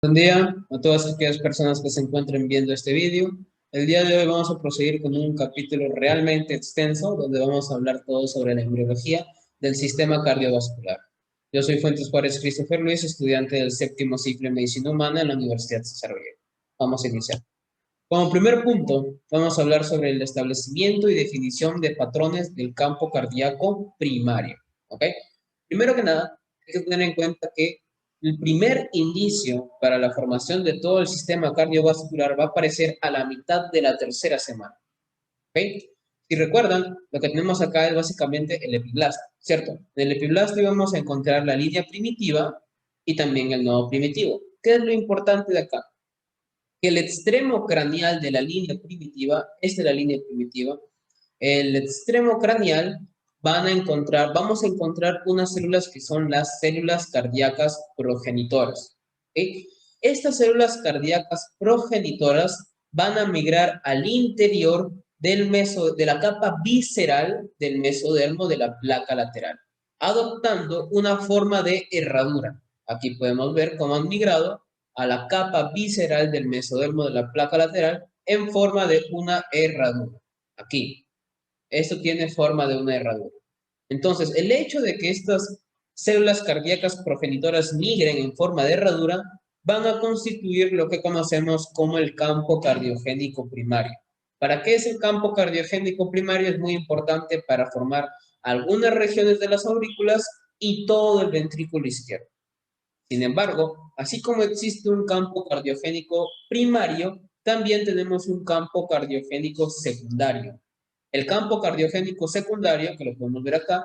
Buen día a todas aquellas personas que se encuentren viendo este vídeo. El día de hoy vamos a proseguir con un capítulo realmente extenso donde vamos a hablar todo sobre la embriología del sistema cardiovascular. Yo soy Fuentes Juárez Christopher Luis, estudiante del séptimo ciclo en Medicina Humana en la Universidad César Vallejo. Vamos a iniciar. Como primer punto, vamos a hablar sobre el establecimiento y definición de patrones del campo cardíaco primario. ¿Ok? Primero que nada, hay que tener en cuenta que el primer indicio para la formación de todo el sistema cardiovascular va a aparecer a la mitad de la tercera semana. ¿Ok? Si recuerdan, lo que tenemos acá es básicamente el epiblasto, ¿cierto? En el epiblasto vamos a encontrar la línea primitiva y también el nodo primitivo. ¿Qué es lo importante de acá? Que el extremo craneal de la línea primitiva, esta es la línea primitiva, el extremo craneal vamos a encontrar unas células que son las células cardíacas progenitoras. ¿Ok? Estas células cardíacas progenitoras van a migrar al interior de la capa visceral del mesodermo de la placa lateral, adoptando una forma de herradura. Aquí podemos ver cómo han migrado a la capa visceral del mesodermo de la placa lateral en forma de una herradura. Aquí, esto tiene forma de una herradura. Entonces, el hecho de que estas células cardíacas progenitoras migren en forma de herradura van a constituir lo que conocemos como el campo cardiogénico primario. ¿Para qué es el campo cardiogénico primario? Es muy importante para formar algunas regiones de las aurículas y todo el ventrículo izquierdo. Sin embargo, así como existe un campo cardiogénico primario, también tenemos un campo cardiogénico secundario. El campo cardiogénico secundario, que lo podemos ver acá,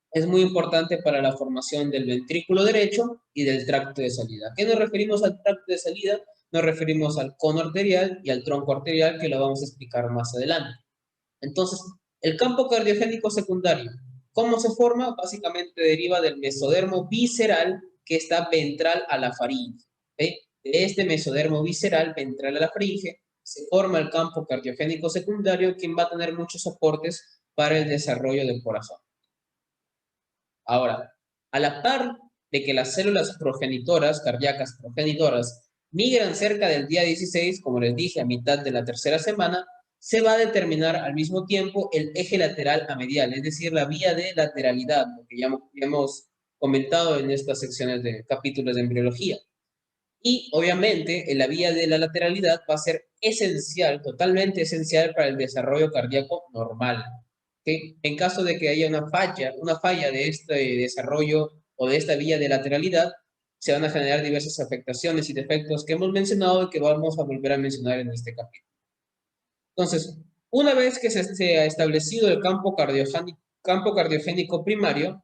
es muy importante para la formación del ventrículo derecho y del tracto de salida. ¿A qué nos referimos al tracto de salida? Nos referimos al cono arterial y al tronco arterial, que lo vamos a explicar más adelante. Entonces, el campo cardiogénico secundario, ¿cómo se forma? Básicamente deriva del mesodermo visceral que está ventral a la faringe. ¿Ve? De este mesodermo visceral ventral a la faringe se forma el campo cardiogénico secundario, quien va a tener muchos aportes para el desarrollo del corazón. Ahora, a la par de que las células progenitoras, cardíacas progenitoras, migran cerca del día 16, como les dije, a mitad de la tercera semana, se va a determinar al mismo tiempo el eje lateral a medial, es decir, la vía de lateralidad, lo que ya hemos comentado en estas secciones de capítulos de embriología. Y obviamente en la vía de la lateralidad va a ser esencial, totalmente esencial para el desarrollo cardíaco normal. ¿Okay? En caso de que haya una falla de este desarrollo o de esta vía de lateralidad, se van a generar diversas afectaciones y defectos que hemos mencionado y que vamos a volver a mencionar en este capítulo. Entonces, una vez que se ha establecido el campo cardiogénico primario,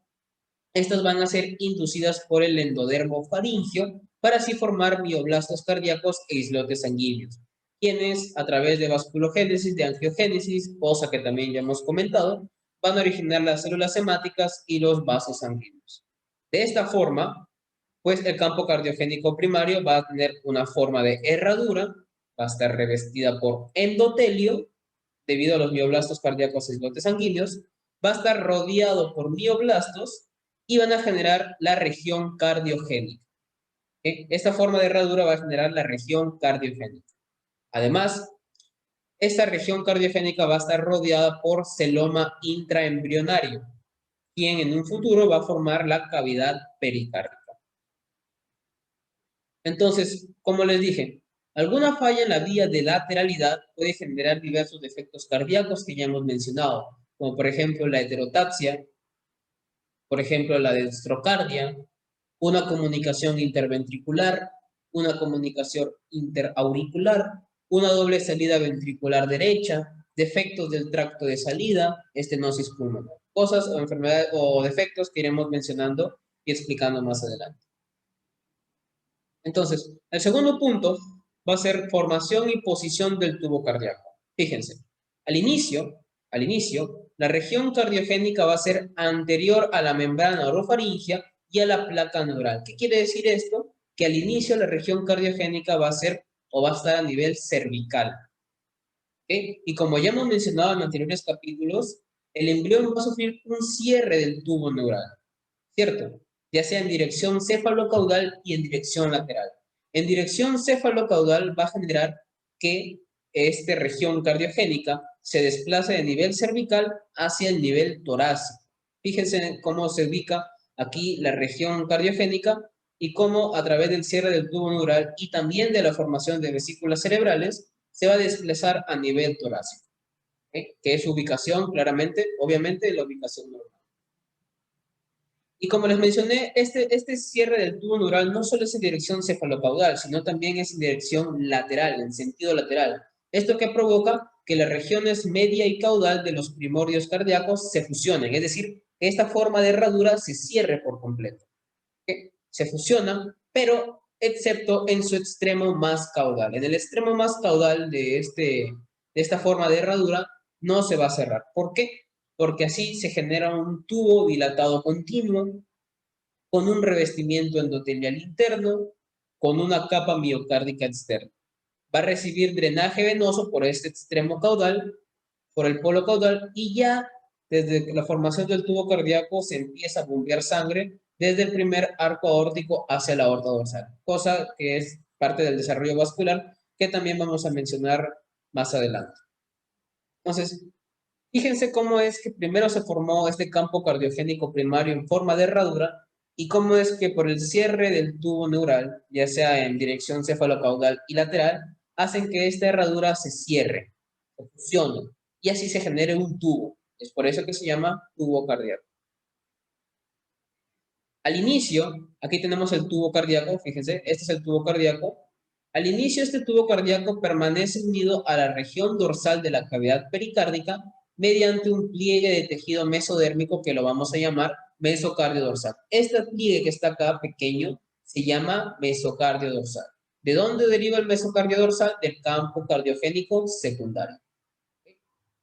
estas van a ser inducidas por el endodermo faríngeo para así formar mioblastos cardíacos e islotes sanguíneos, quienes a través de vasculogénesis, de angiogénesis, cosa que también ya hemos comentado, van a originar las células hemáticas y los vasos sanguíneos. De esta forma, pues el campo cardiogénico primario va a tener una forma de herradura, va a estar revestida por endotelio, debido a los mioblastos cardíacos e islotes sanguíneos, va a estar rodeado por mioblastos y van a generar la región cardiogénica. Esta forma de herradura va a generar la región cardiogénica. Además, esta región cardiogénica va a estar rodeada por celoma intraembrionario, quien en un futuro va a formar la cavidad pericárdica. Entonces, como les dije, alguna falla en la vía de lateralidad puede generar diversos defectos cardíacos que ya hemos mencionado, como por ejemplo la heterotaxia, por ejemplo la dextrocardia, una comunicación interventricular, una comunicación interauricular, una doble salida ventricular derecha, defectos del tracto de salida, estenosis pulmonar. Cosas o enfermedades o defectos que iremos mencionando y explicando más adelante. Entonces, el segundo punto va a ser formación y posición del tubo cardíaco. Fíjense, al inicio, la región cardiogénica va a ser anterior a la membrana orofaringea y a la placa neural. ¿Qué quiere decir esto? Que al inicio la región cardiogénica va a ser o va a estar a nivel cervical. ¿Okay? Y como ya hemos mencionado en anteriores capítulos, el embrión va a sufrir un cierre del tubo neural, ¿cierto? Ya sea en dirección cefalocaudal y en dirección lateral. En dirección cefalocaudal va a generar que esta región cardiogénica se desplace de nivel cervical hacia el nivel torácico. Fíjense cómo se ubica aquí la región cardiogénica y cómo a través del cierre del tubo neural y también de la formación de vesículas cerebrales se va a desplazar a nivel torácico, ¿okay? Que es su ubicación, claramente, obviamente, la ubicación normal. Y como les mencioné, este cierre del tubo neural no solo es en dirección cefalocaudal, sino también es en dirección lateral, en sentido lateral. Esto que provoca que las regiones media y caudal de los primordios cardíacos se fusionen, es decir, que esta forma de herradura se cierre por completo. ¿Okay? Se fusionan, pero excepto en su extremo más caudal. En el extremo más caudal de esta forma de herradura no se va a cerrar. ¿Por qué? Porque así se genera un tubo dilatado continuo con un revestimiento endotelial interno, con una capa miocárdica externa. Va a recibir drenaje venoso por este extremo caudal, por el polo caudal, y ya desde la formación del tubo cardíaco se empieza a bombear sangre desde el primer arco aórtico hacia la aorta dorsal, cosa que es parte del desarrollo vascular que también vamos a mencionar más adelante. Entonces, fíjense cómo es que primero se formó este campo cardiogénico primario en forma de herradura y cómo es que por el cierre del tubo neural, ya sea en dirección cefalocaudal y lateral, hacen que esta herradura se cierre, se fusione y así se genere un tubo. Es por eso que se llama tubo cardíaco. Al inicio, aquí tenemos el tubo cardíaco, fíjense, este es el tubo cardíaco. Al inicio, este tubo cardíaco permanece unido a la región dorsal de la cavidad pericárdica mediante un pliegue de tejido mesodérmico que lo vamos a llamar mesocardio dorsal. Este pliegue que está acá pequeño se llama mesocardio dorsal. ¿De dónde deriva el mesocardio dorsal? Del campo cardiogénico secundario.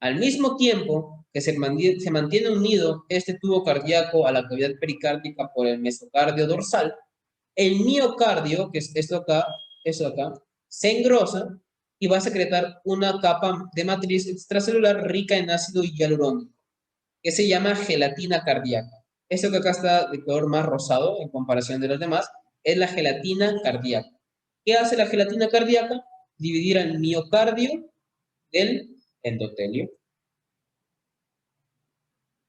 Al mismo tiempo que se mantiene unido este tubo cardíaco a la cavidad pericárdica por el mesocardio dorsal, el miocardio, que es esto acá, se engrosa y va a secretar una capa de matriz extracelular rica en ácido hialurónico, que se llama gelatina cardíaca. Esto que acá está de color más rosado en comparación de los demás, es la gelatina cardíaca. ¿Qué hace la gelatina cardíaca? Dividir al miocardio del endotelio.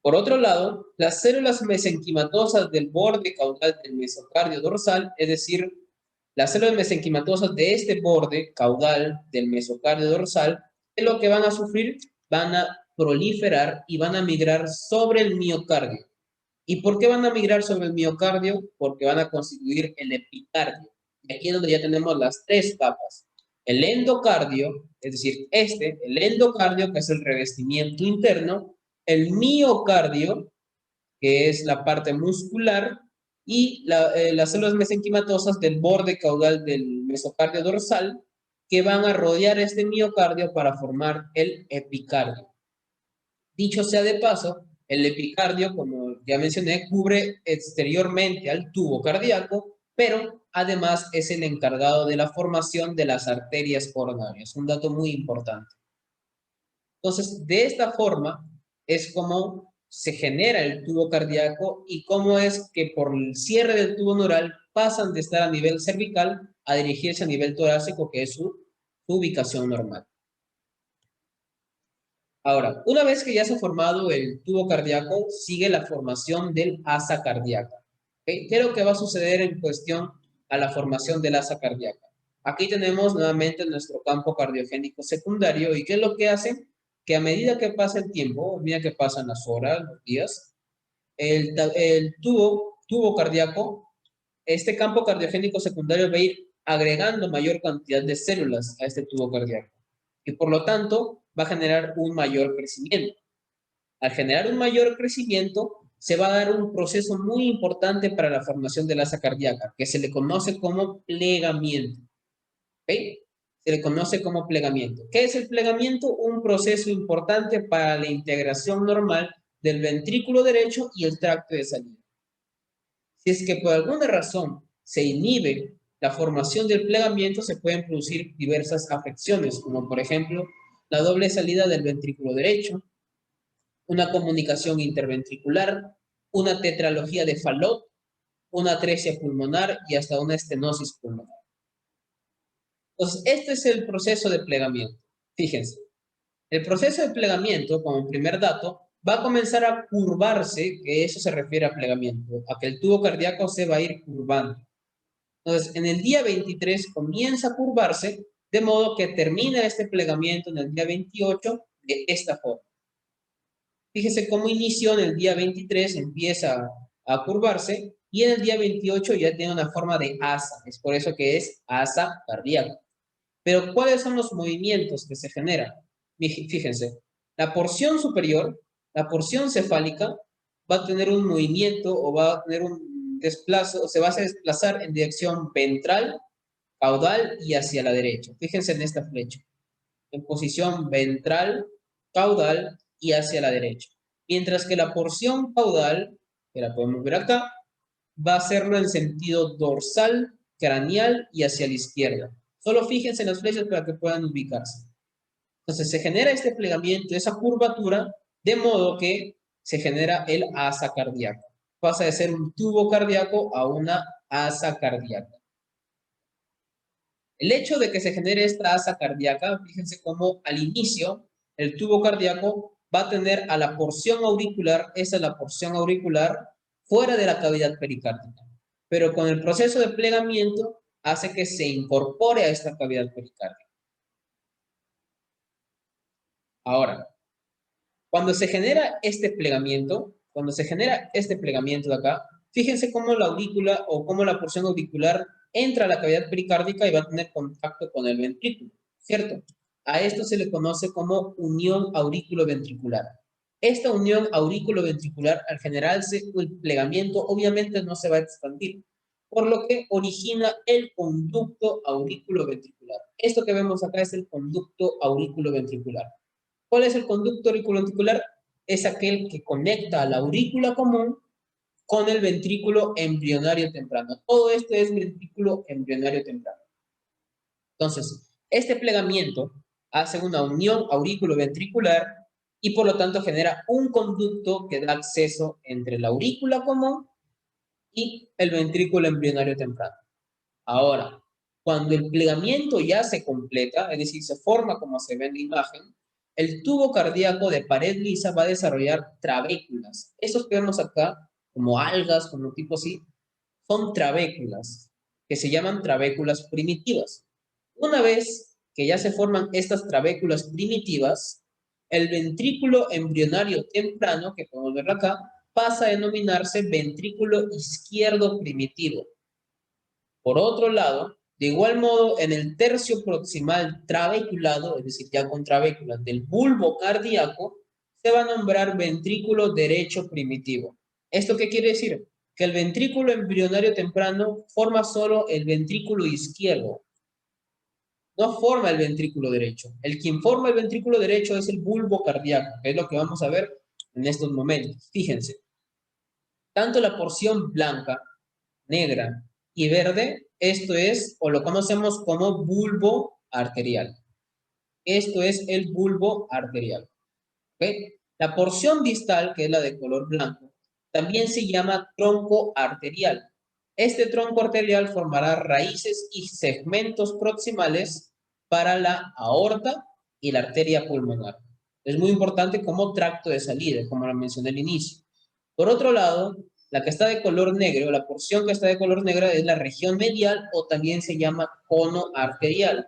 Por otro lado, las células mesenquimatosas del borde caudal del mesocardio dorsal, es decir, las células mesenquimatosas de este borde caudal del mesocardio dorsal, es lo que van a sufrir, van a proliferar y van a migrar sobre el miocardio. ¿Y por qué van a migrar sobre el miocardio? Porque van a constituir el epicardio. Y aquí es donde ya tenemos las tres capas. El endocardio, es decir, el endocardio, que es el revestimiento interno, el miocardio, que es la parte muscular, y las células mesenquimatosas del borde caudal del mesocardio dorsal, que van a rodear este miocardio para formar el epicardio. Dicho sea de paso, el epicardio, como ya mencioné, cubre exteriormente al tubo cardíaco, pero además es el encargado de la formación de las arterias coronarias. Un dato muy importante. Entonces, de esta forma es como se genera el tubo cardíaco y cómo es que por el cierre del tubo neural pasan de estar a nivel cervical a dirigirse a nivel torácico, que es su ubicación normal. Ahora, una vez que ya se ha formado el tubo cardíaco, sigue la formación del asa cardíaca. ¿Okay? ¿Qué es lo que va a suceder en cuestión a la formación del asa cardíaca? Aquí tenemos nuevamente nuestro campo cardiogénico secundario. ¿Y qué es lo que hace? Que a medida que pasa el tiempo, a medida que pasan las horas, los días, el tubo cardíaco, este campo cardiogénico secundario va a ir agregando mayor cantidad de células a este tubo cardíaco. Y por lo tanto, va a generar un mayor crecimiento. Al generar un mayor crecimiento, se va a dar un proceso muy importante para la formación de la asa cardíaca, que se le conoce como plegamiento. ¿Okay? Se le conoce como plegamiento. ¿Qué es el plegamiento? Un proceso importante para la integración normal del ventrículo derecho y el tracto de salida. Si es que por alguna razón se inhibe la formación del plegamiento, se pueden producir diversas afecciones, como por ejemplo la doble salida del ventrículo derecho, una comunicación interventricular, una tetralogía de Fallot, una atresia pulmonar y hasta una estenosis pulmonar. Entonces, este es el proceso de plegamiento. Fíjense, el proceso de plegamiento, como primer dato, va a comenzar a curvarse, que eso se refiere a plegamiento, a que el tubo cardíaco se va a ir curvando. Entonces, en el día 23 comienza a curvarse, de modo que termina este plegamiento en el día 28 de esta forma. Fíjese cómo inició en el día 23, empieza a curvarse, y en el día 28 ya tiene una forma de asa. Es por eso que es asa cardíaco. Pero, ¿cuáles son los movimientos que se generan? Fíjense, la porción superior, la porción cefálica, va a tener un movimiento o va a tener un desplazo, o se va a desplazar en dirección ventral, caudal y hacia la derecha. Fíjense en esta flecha. En posición ventral, caudal y hacia la derecha. Mientras que la porción caudal, que la podemos ver acá, va a hacerlo en sentido dorsal, craneal y hacia la izquierda. Solo fíjense en las flechas para que puedan ubicarse. Entonces se genera este plegamiento, esa curvatura, de modo que se genera el asa cardíaco. Pasa de ser un tubo cardíaco a una asa cardíaca. El hecho de que se genere esta asa cardíaca, fíjense cómo al inicio el tubo cardíaco va a tener a la porción auricular, esa es la porción auricular, fuera de la cavidad pericárdica. Pero con el proceso de plegamiento hace que se incorpore a esta cavidad pericárdica. Ahora, cuando se genera este plegamiento, de acá, fíjense cómo la aurícula o cómo la porción auricular entra a la cavidad pericárdica y va a tener contacto con el ventrículo, ¿cierto? A esto se le conoce como unión aurículo-ventricular. Esta unión aurículo-ventricular, al generarse el plegamiento, obviamente no se va a expandir, por lo que origina el conducto aurículo-ventricular. Esto que vemos acá es el conducto aurículo-ventricular. ¿Cuál es el conducto auriculoventricular? Es aquel que conecta a la aurícula común con el ventrículo embrionario temprano. Todo esto es ventrículo embrionario temprano. Entonces, este plegamiento hace una unión aurículo-ventricular y por lo tanto genera un conducto que da acceso entre la aurícula común y el ventrículo embrionario temprano. Ahora, cuando el plegamiento ya se completa, es decir, se forma como se ve en la imagen, el tubo cardíaco de pared lisa va a desarrollar trabéculas. Esos que vemos acá, como algas, como tipo así, son trabéculas, que se llaman trabéculas primitivas. Una vez que ya se forman estas trabéculas primitivas, el ventrículo embrionario temprano, que podemos ver acá, pasa a denominarse ventrículo izquierdo primitivo. Por otro lado, de igual modo, en el tercio proximal trabeculado, es decir, ya con trabéculas del bulbo cardíaco, se va a nombrar ventrículo derecho primitivo. ¿Esto qué quiere decir? Que el ventrículo embrionario temprano forma solo el ventrículo izquierdo, no forma el ventrículo derecho. El quien forma el ventrículo derecho es el bulbo cardíaco, que es lo que vamos a ver en estos momentos. Fíjense, tanto la porción blanca, negra y verde, esto es, o lo conocemos como bulbo arterial. Esto es el bulbo arterial. ¿Okay? La porción distal, que es la de color blanco, también se llama tronco arterial. Este tronco arterial formará raíces y segmentos proximales para la aorta y la arteria pulmonar. Es muy importante como tracto de salida, como lo mencioné al inicio. Por otro lado, la que está de color negro, la porción que está de color negra es la región medial o también se llama cono arterial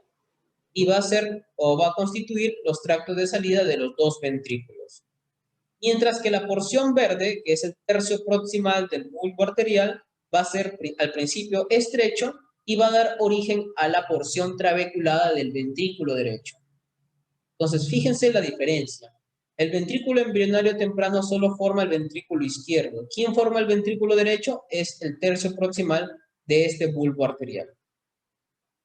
y va a ser o va a constituir los tractos de salida de los dos ventrículos. Mientras que la porción verde, que es el tercio proximal del bulbo arterial, va a ser al principio estrecho y va a dar origen a la porción trabeculada del ventrículo derecho. Entonces, fíjense la diferencia. El ventrículo embrionario temprano solo forma el ventrículo izquierdo. ¿Quién forma el ventrículo derecho? Es el tercio proximal de este bulbo arterial.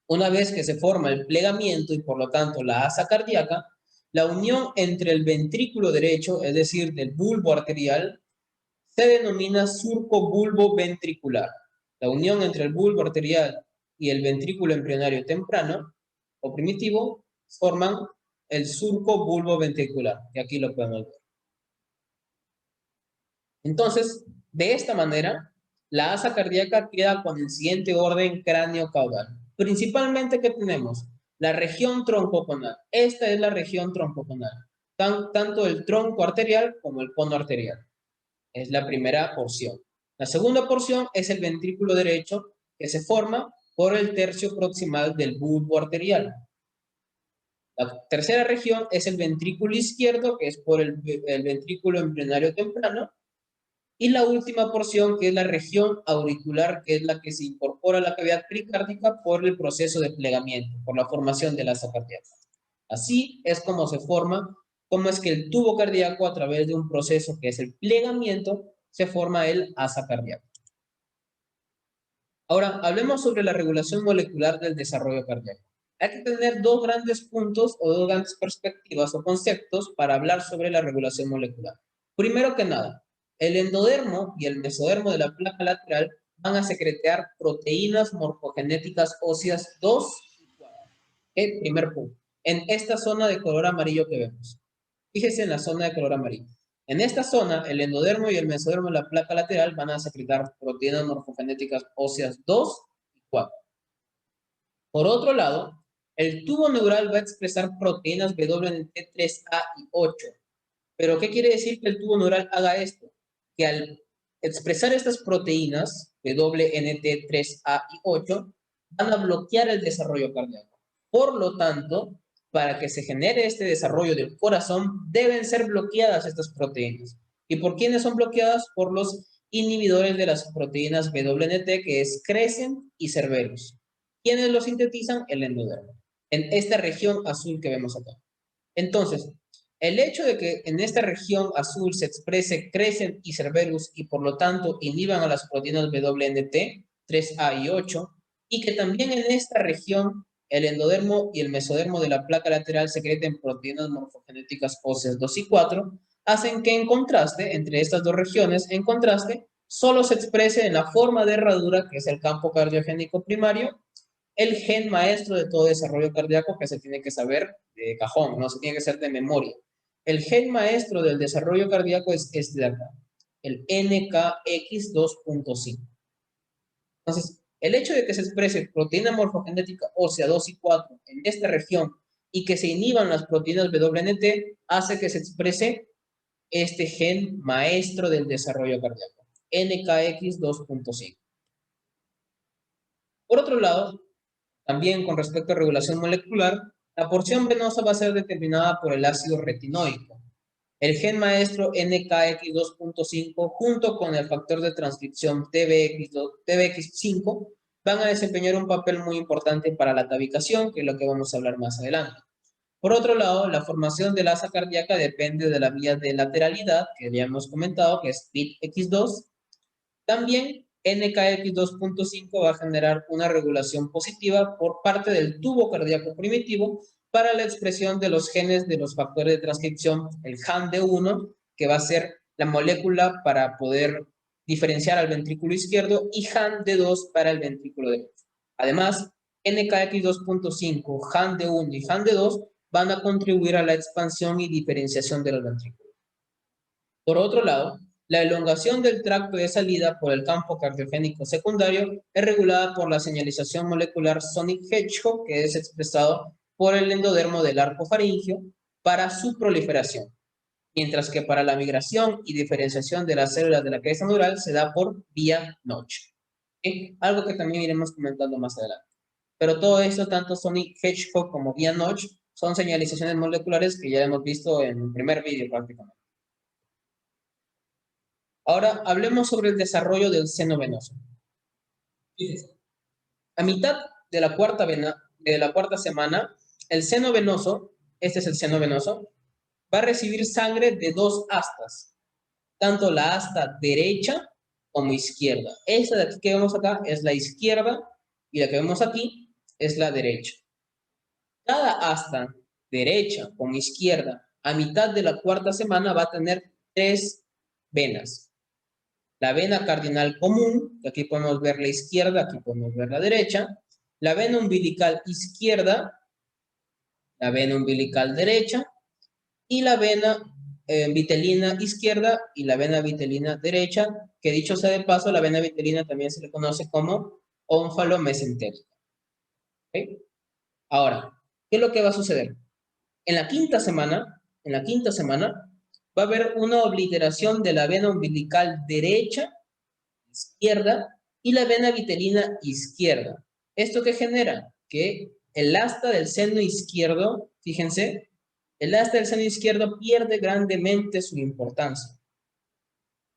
Una vez que se forma el plegamiento y por lo tanto la asa cardíaca, la unión entre el ventrículo derecho, es decir, del bulbo arterial, se denomina surco bulbo ventricular. La unión entre el bulbo arterial y el ventrículo embrionario temprano o primitivo forman el surco bulbo ventricular, y aquí lo podemos ver. Entonces, de esta manera, la asa cardíaca queda con el siguiente orden cráneo-caudal. Principalmente, ¿qué tenemos? La región troncoconal. Esta es la región troncoconal. Tanto el tronco arterial como el cono arterial. Es la primera porción. La segunda porción es el ventrículo derecho, que se forma por el tercio proximal del bulbo arterial. La tercera región es el ventrículo izquierdo, que es por el ventrículo embrionario temprano. Y la última porción, que es la región auricular, que es la que se incorpora a la cavidad pericárdica por el proceso de plegamiento, por la formación del asa cardíaca. Así es como se forma, cómo es que el tubo cardíaco, a través de un proceso que es el plegamiento, se forma el asa cardíaca. Ahora, hablemos sobre la regulación molecular del desarrollo cardíaco. Hay que tener dos grandes puntos o dos grandes perspectivas o conceptos para hablar sobre la regulación molecular. Primero que nada, el endodermo y el mesodermo de la placa lateral van a secretar proteínas morfogenéticas óseas 2 y 4. El primer punto. En esta zona de color amarillo que vemos. Fíjese en la zona de color amarillo. En esta zona, el endodermo y el mesodermo de la placa lateral van a secretar proteínas morfogenéticas óseas 2 y 4. Por otro lado, el tubo neural va a expresar proteínas WNT3A y 8. ¿Pero qué quiere decir que el tubo neural haga esto? Que al expresar estas proteínas WNT3A y 8 van a bloquear el desarrollo cardíaco. Por lo tanto, para que se genere este desarrollo del corazón, deben ser bloqueadas estas proteínas. ¿Y por quiénes son bloqueadas? Por los inhibidores de las proteínas WNT, que es Crescent y Cerberus. ¿Quiénes lo sintetizan? El endodermo. En esta región azul que vemos acá. Entonces, el hecho de que en esta región azul se exprese Crescent y Cerberus y por lo tanto inhiban a las proteínas WNT, 3A y 8, y que también en esta región el endodermo y el mesodermo de la placa lateral secreten proteínas morfogenéticas óseas 2 y 4, hacen que en contraste, entre estas dos regiones, en contraste, solo se exprese en la forma de herradura, que es el campo cardiogénico primario, el gen maestro de todo desarrollo cardíaco que se tiene que saber de cajón, no se tiene que saber de memoria. El gen maestro del desarrollo cardíaco es este de acá, el NKX2.5. Entonces, el hecho de que se exprese proteína morfogenética ósea 2 y 4 en esta región y que se inhiban las proteínas WNT hace que se exprese este gen maestro del desarrollo cardíaco, NKX2.5. Por otro lado, también con respecto a regulación molecular, la porción venosa va a ser determinada por el ácido retinoico. El gen maestro NKX2.5 junto con el factor de transcripción TBX5 van a desempeñar un papel muy importante para la tabicación, que es lo que vamos a hablar más adelante. Por otro lado, la formación del asa cardíaca depende de la vía de lateralidad, que ya hemos comentado, que es PIT-X2. También NKX2.5 va a generar una regulación positiva por parte del tubo cardíaco primitivo para la expresión de los genes de los factores de transcripción, el HAM-D1, que va a ser la molécula para poder diferenciar al ventrículo izquierdo, y HAM-D2 para el ventrículo derecho. Además, NKX2.5, HAM-D1 y HAM-D2 van a contribuir a la expansión y diferenciación de los ventrículos. Por otro lado, la elongación del tracto de salida por el campo cardiogénico secundario es regulada por la señalización molecular Sonic Hedgehog, que es expresado por el endodermo del arco faríngeo para su proliferación, mientras que para la migración y diferenciación de las células de la cabeza neural se da por vía Notch. ¿Okay? Algo que también iremos comentando más adelante. Pero todo esto, tanto Sonic Hedgehog como vía Notch, son señalizaciones moleculares que ya hemos visto en el primer vídeo prácticamente. Ahora hablemos sobre el desarrollo del seno venoso. Fíjense, a mitad de la cuarta semana, el seno venoso, este es el seno venoso, va a recibir sangre de dos astas, tanto la asta derecha como izquierda. Esta de aquí que vemos acá es la izquierda y la que vemos aquí es la derecha. Cada asta, derecha como izquierda, a mitad de la cuarta semana va a tener tres venas. La vena cardinal común, que aquí podemos ver la izquierda, aquí podemos ver la derecha, la vena umbilical izquierda, la vena umbilical derecha, y la vena vitelina izquierda y la vena vitelina derecha, que dicho sea de paso, la vena vitelina también se le conoce como ónfalo mesentérica. ¿Okay? Ahora, ¿Qué es lo que va a suceder? En la quinta semana va a haber una obliteración de la vena umbilical derecha, izquierda y la vena vitelina izquierda. ¿Esto qué genera? Que el asta del seno izquierdo, fíjense, el asta del seno izquierdo pierde grandemente su importancia.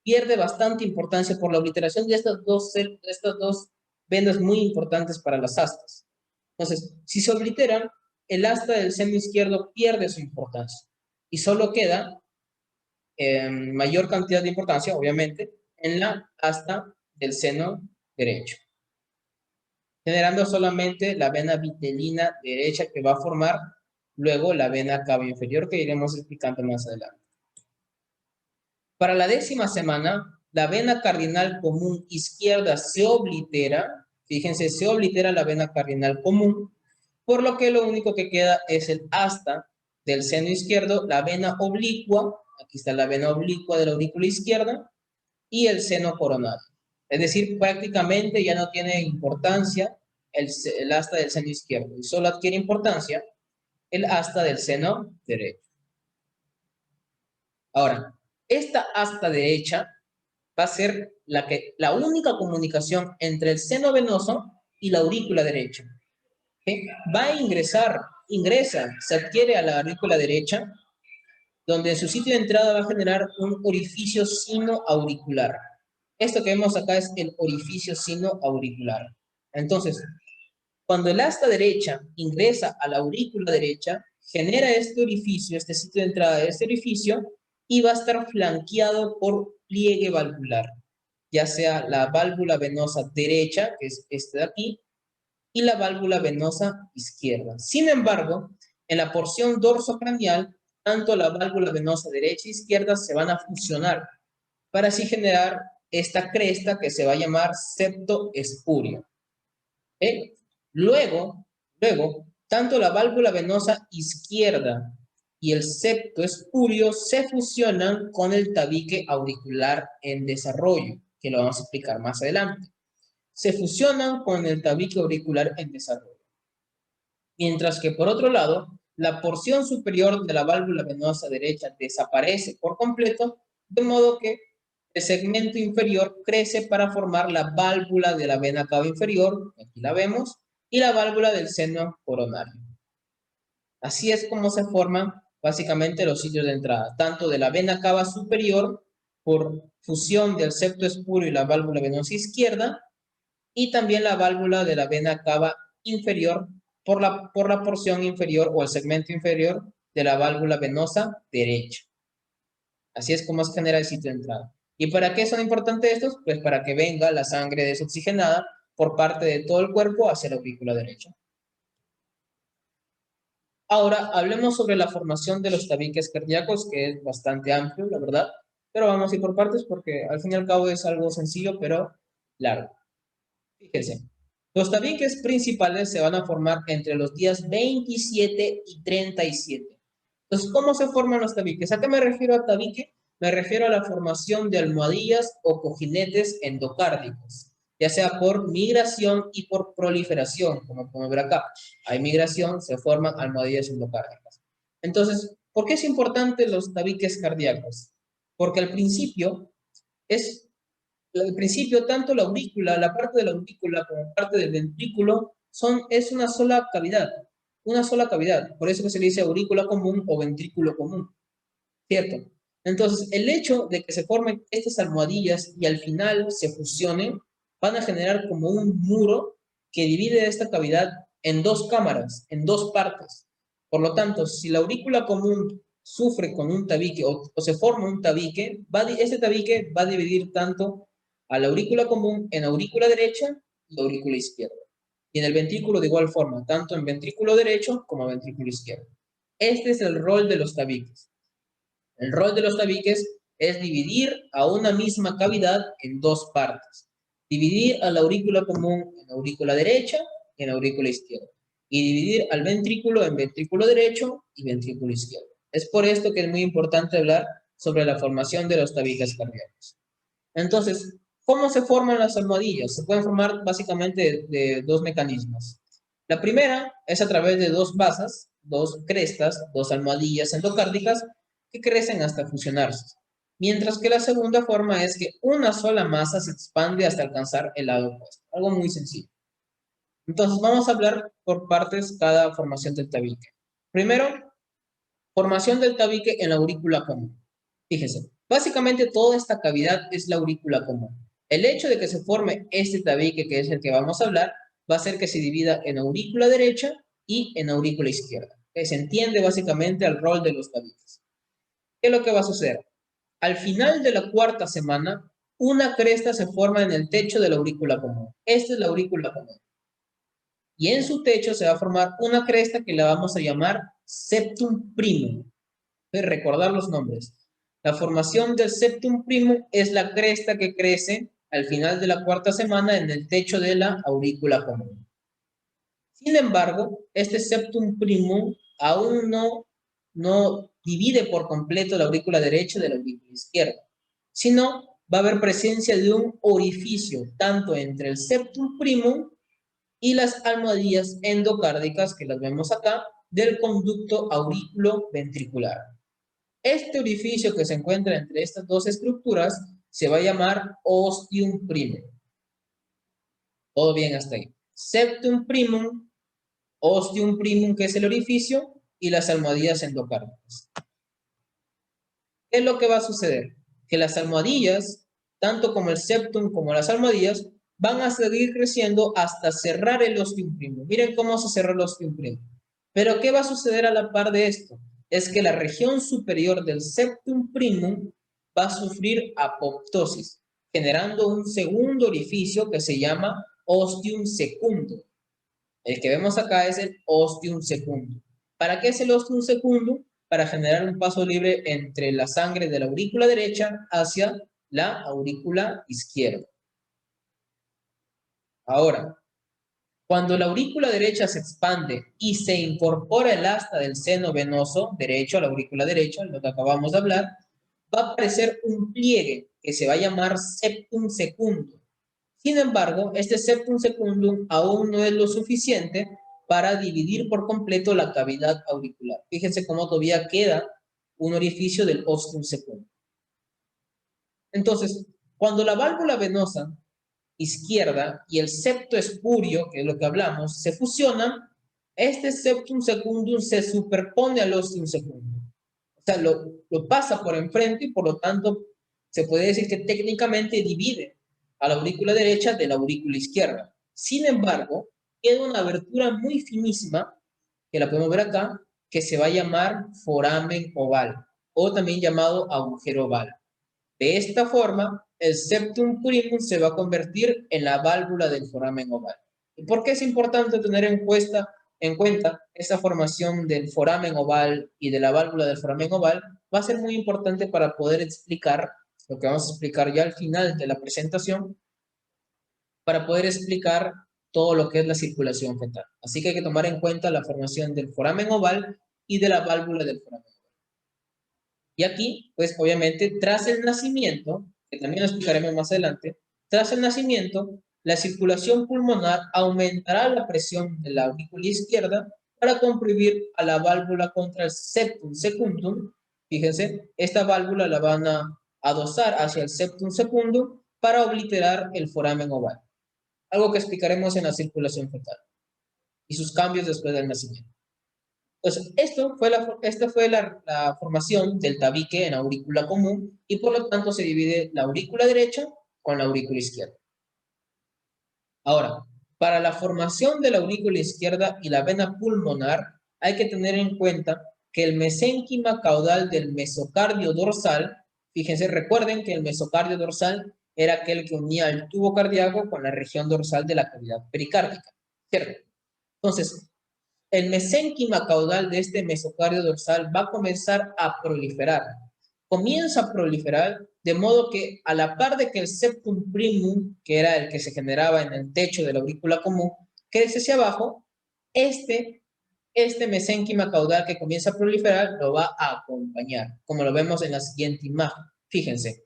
Pierde bastante importancia por la obliteración de estas dos venas muy importantes para las astas. Entonces, si se obliteran, el asta del seno izquierdo pierde su importancia y solo queda mayor cantidad de importancia, obviamente, en la asta del seno derecho, generando solamente la vena vitelina derecha que va a formar luego la vena cava inferior que iremos explicando más adelante. Para la 10ª semana, la vena cardinal común izquierda se oblitera, fíjense, se oblitera la vena cardinal común, por lo que lo único que queda es el asta del seno izquierdo, la vena oblicua, aquí está la vena oblicua de la aurícula izquierda, y el seno coronario. Es decir, prácticamente ya no tiene importancia el asta del seno izquierdo, y solo adquiere importancia el asta del seno derecho. Ahora, esta asta derecha va a ser la única comunicación entre el seno venoso y la aurícula derecha. ¿Okay? Va a ingresa, se adquiere a la aurícula derecha, donde en su sitio de entrada va a generar un orificio sinoauricular. Esto que vemos acá es el orificio sinoauricular. Entonces, cuando el asta derecha ingresa a la aurícula derecha, genera este orificio, este sitio de entrada de este orificio, y va a estar flanqueado por pliegue valvular, ya sea la válvula venosa derecha, que es este de aquí, y la válvula venosa izquierda. Sin embargo, en la porción dorsocranial, tanto la válvula venosa derecha e izquierda se van a fusionar para así generar esta cresta que se va a llamar septo espurio. ¿Okay? Luego, tanto la válvula venosa izquierda y el septo espurio se fusionan con el tabique auricular en desarrollo, que lo vamos a explicar más adelante. Se fusionan con el tabique auricular en desarrollo. Mientras que por otro lado, la porción superior de la válvula venosa derecha desaparece por completo, de modo que el segmento inferior crece para formar la válvula de la vena cava inferior, aquí la vemos, y la válvula del seno coronario. Así es como se forman básicamente los sitios de entrada, tanto de la vena cava superior por fusión del septo espurio y la válvula venosa izquierda, y también la válvula de la vena cava inferior por la porción inferior o el segmento inferior de la válvula venosa derecha. Así es como se genera el sitio de entrada. ¿Y para qué son importantes estos? Pues para que venga la sangre desoxigenada por parte de todo el cuerpo hacia la aurícula derecha. Ahora, hablemos sobre la formación de los tabiques cardíacos, que es bastante amplio, la verdad. Pero vamos a ir por partes porque al fin y al cabo es algo sencillo, pero largo. Fíjense, los tabiques principales se van a formar entre los días 27 y 37. Entonces, ¿cómo se forman los tabiques? ¿A qué me refiero a tabique? Me refiero a la formación de almohadillas o cojinetes endocárdicos, ya sea por migración y por proliferación, como podemos ver acá. Hay migración, se forman almohadillas endocárdicas. Entonces, ¿por qué es importante los tabiques cardíacos? Porque al principio tanto la aurícula, la parte de la aurícula como parte del ventrículo es una sola cavidad. Una sola cavidad. Por eso que se le dice aurícula común o ventrículo común. ¿Cierto? Entonces, el hecho de que se formen estas almohadillas y al final se fusionen, van a generar como un muro que divide esta cavidad en dos cámaras, en dos partes. Por lo tanto, si la aurícula común sufre con un tabique o se forma un tabique, este tabique va a dividir tanto a la aurícula común en aurícula derecha y aurícula izquierda. Y en el ventrículo de igual forma, tanto en ventrículo derecho como ventrículo izquierdo. Este es el rol de los tabiques. El rol de los tabiques es dividir a una misma cavidad en dos partes. Dividir a la aurícula común en aurícula derecha y en aurícula izquierda. Y dividir al ventrículo en ventrículo derecho y ventrículo izquierdo. Es por esto que es muy importante hablar sobre la formación de los tabiques cardíacos. Entonces, ¿cómo se forman las almohadillas? Se pueden formar básicamente de dos mecanismos. La primera es a través de dos basas, dos crestas, dos almohadillas endocárdicas que crecen hasta fusionarse. Mientras que la segunda forma es que una sola masa se expande hasta alcanzar el lado opuesto. Algo muy sencillo. Entonces vamos a hablar por partes cada formación del tabique. Primero, formación del tabique en la aurícula común. Fíjense, básicamente toda esta cavidad es la aurícula común. El hecho de que se forme este tabique, que es el que vamos a hablar, va a hacer que se divida en aurícula derecha y en aurícula izquierda. Se entiende básicamente el rol de los tabiques. ¿Qué es lo que va a suceder? Al final de la cuarta semana, una cresta se forma en el techo de la aurícula común. Esta es la aurícula común. Y en su techo se va a formar una cresta que la vamos a llamar septum primum. Recordar los nombres. La formación del septum primum es la cresta que crece al final de la cuarta semana en el techo de la aurícula común. Sin embargo, este septum primum aún no divide por completo la aurícula derecha de la aurícula izquierda, sino va a haber presencia de un orificio tanto entre el septum primum y las almohadillas endocárdicas, que las vemos acá, del conducto aurículo-ventricular. Este orificio que se encuentra entre estas dos estructuras se va a llamar ostium primum. Todo bien hasta ahí. Septum primum, ostium primum, que es el orificio, y las almohadillas endocárdicas. ¿Qué es lo que va a suceder? Que las almohadillas, tanto como el septum como las almohadillas, van a seguir creciendo hasta cerrar el ostium primum. Miren cómo se cerró el ostium primum. Pero ¿qué va a suceder a la par de esto? Es que la región superior del septum primum va a sufrir apoptosis, generando un segundo orificio que se llama ostium secundum. El que vemos acá es el ostium secundum. ¿Para qué es el ostium secundum? Para generar un paso libre entre la sangre de la aurícula derecha hacia la aurícula izquierda. Ahora, cuando la aurícula derecha se expande y se incorpora el asta del seno venoso derecho a la aurícula derecha, lo que acabamos de hablar, va a aparecer un pliegue que se va a llamar septum secundum. Sin embargo, este septum secundum aún no es lo suficiente para dividir por completo la cavidad auricular. Fíjense cómo todavía queda un orificio del ostium secundum. Entonces, cuando la válvula venosa izquierda y el septo espurio, que es lo que hablamos, se fusionan, este septum secundum se superpone al ostium secundum. O sea, lo pasa por enfrente y por lo tanto se puede decir que técnicamente divide a la aurícula derecha de la aurícula izquierda. Sin embargo, queda una abertura muy finísima, que la podemos ver acá, que se va a llamar foramen oval, o también llamado agujero oval. De esta forma, el septum primum se va a convertir en la válvula del foramen oval. ¿Y por qué es importante tener en cuenta esa formación del foramen oval y de la válvula del foramen oval? Va a ser muy importante para poder explicar lo que vamos a explicar ya al final de la presentación, para poder explicar todo lo que es la circulación fetal. Así que hay que tomar en cuenta la formación del foramen oval y de la válvula del foramen oval. Y aquí, pues obviamente, tras el nacimiento, que también lo explicaremos más adelante, tras el nacimiento, la circulación pulmonar aumentará la presión de la aurícula izquierda para comprimir a la válvula contra el septum secundum. Fíjense, esta válvula la van a adosar hacia el septum secundum para obliterar el foramen oval. Algo que explicaremos en la circulación fetal y sus cambios después del nacimiento. Entonces, esta fue la formación del tabique en aurícula común y por lo tanto se divide la aurícula derecha con la aurícula izquierda. Ahora, para la formación de la aurícula izquierda y la vena pulmonar hay que tener en cuenta que el mesénquima caudal del mesocardio dorsal, fíjense, recuerden que el mesocardio dorsal era aquel que unía el tubo cardíaco con la región dorsal de la cavidad pericárdica, ¿cierto? Entonces, el mesénquima caudal de este mesocardio dorsal va a comenzar a proliferar. Comienza a proliferar de modo que a la par de que el septum primum, que era el que se generaba en el techo de la aurícula común, crece hacia abajo, este mesénquima caudal que comienza a proliferar lo va a acompañar, como lo vemos en la siguiente imagen. Fíjense.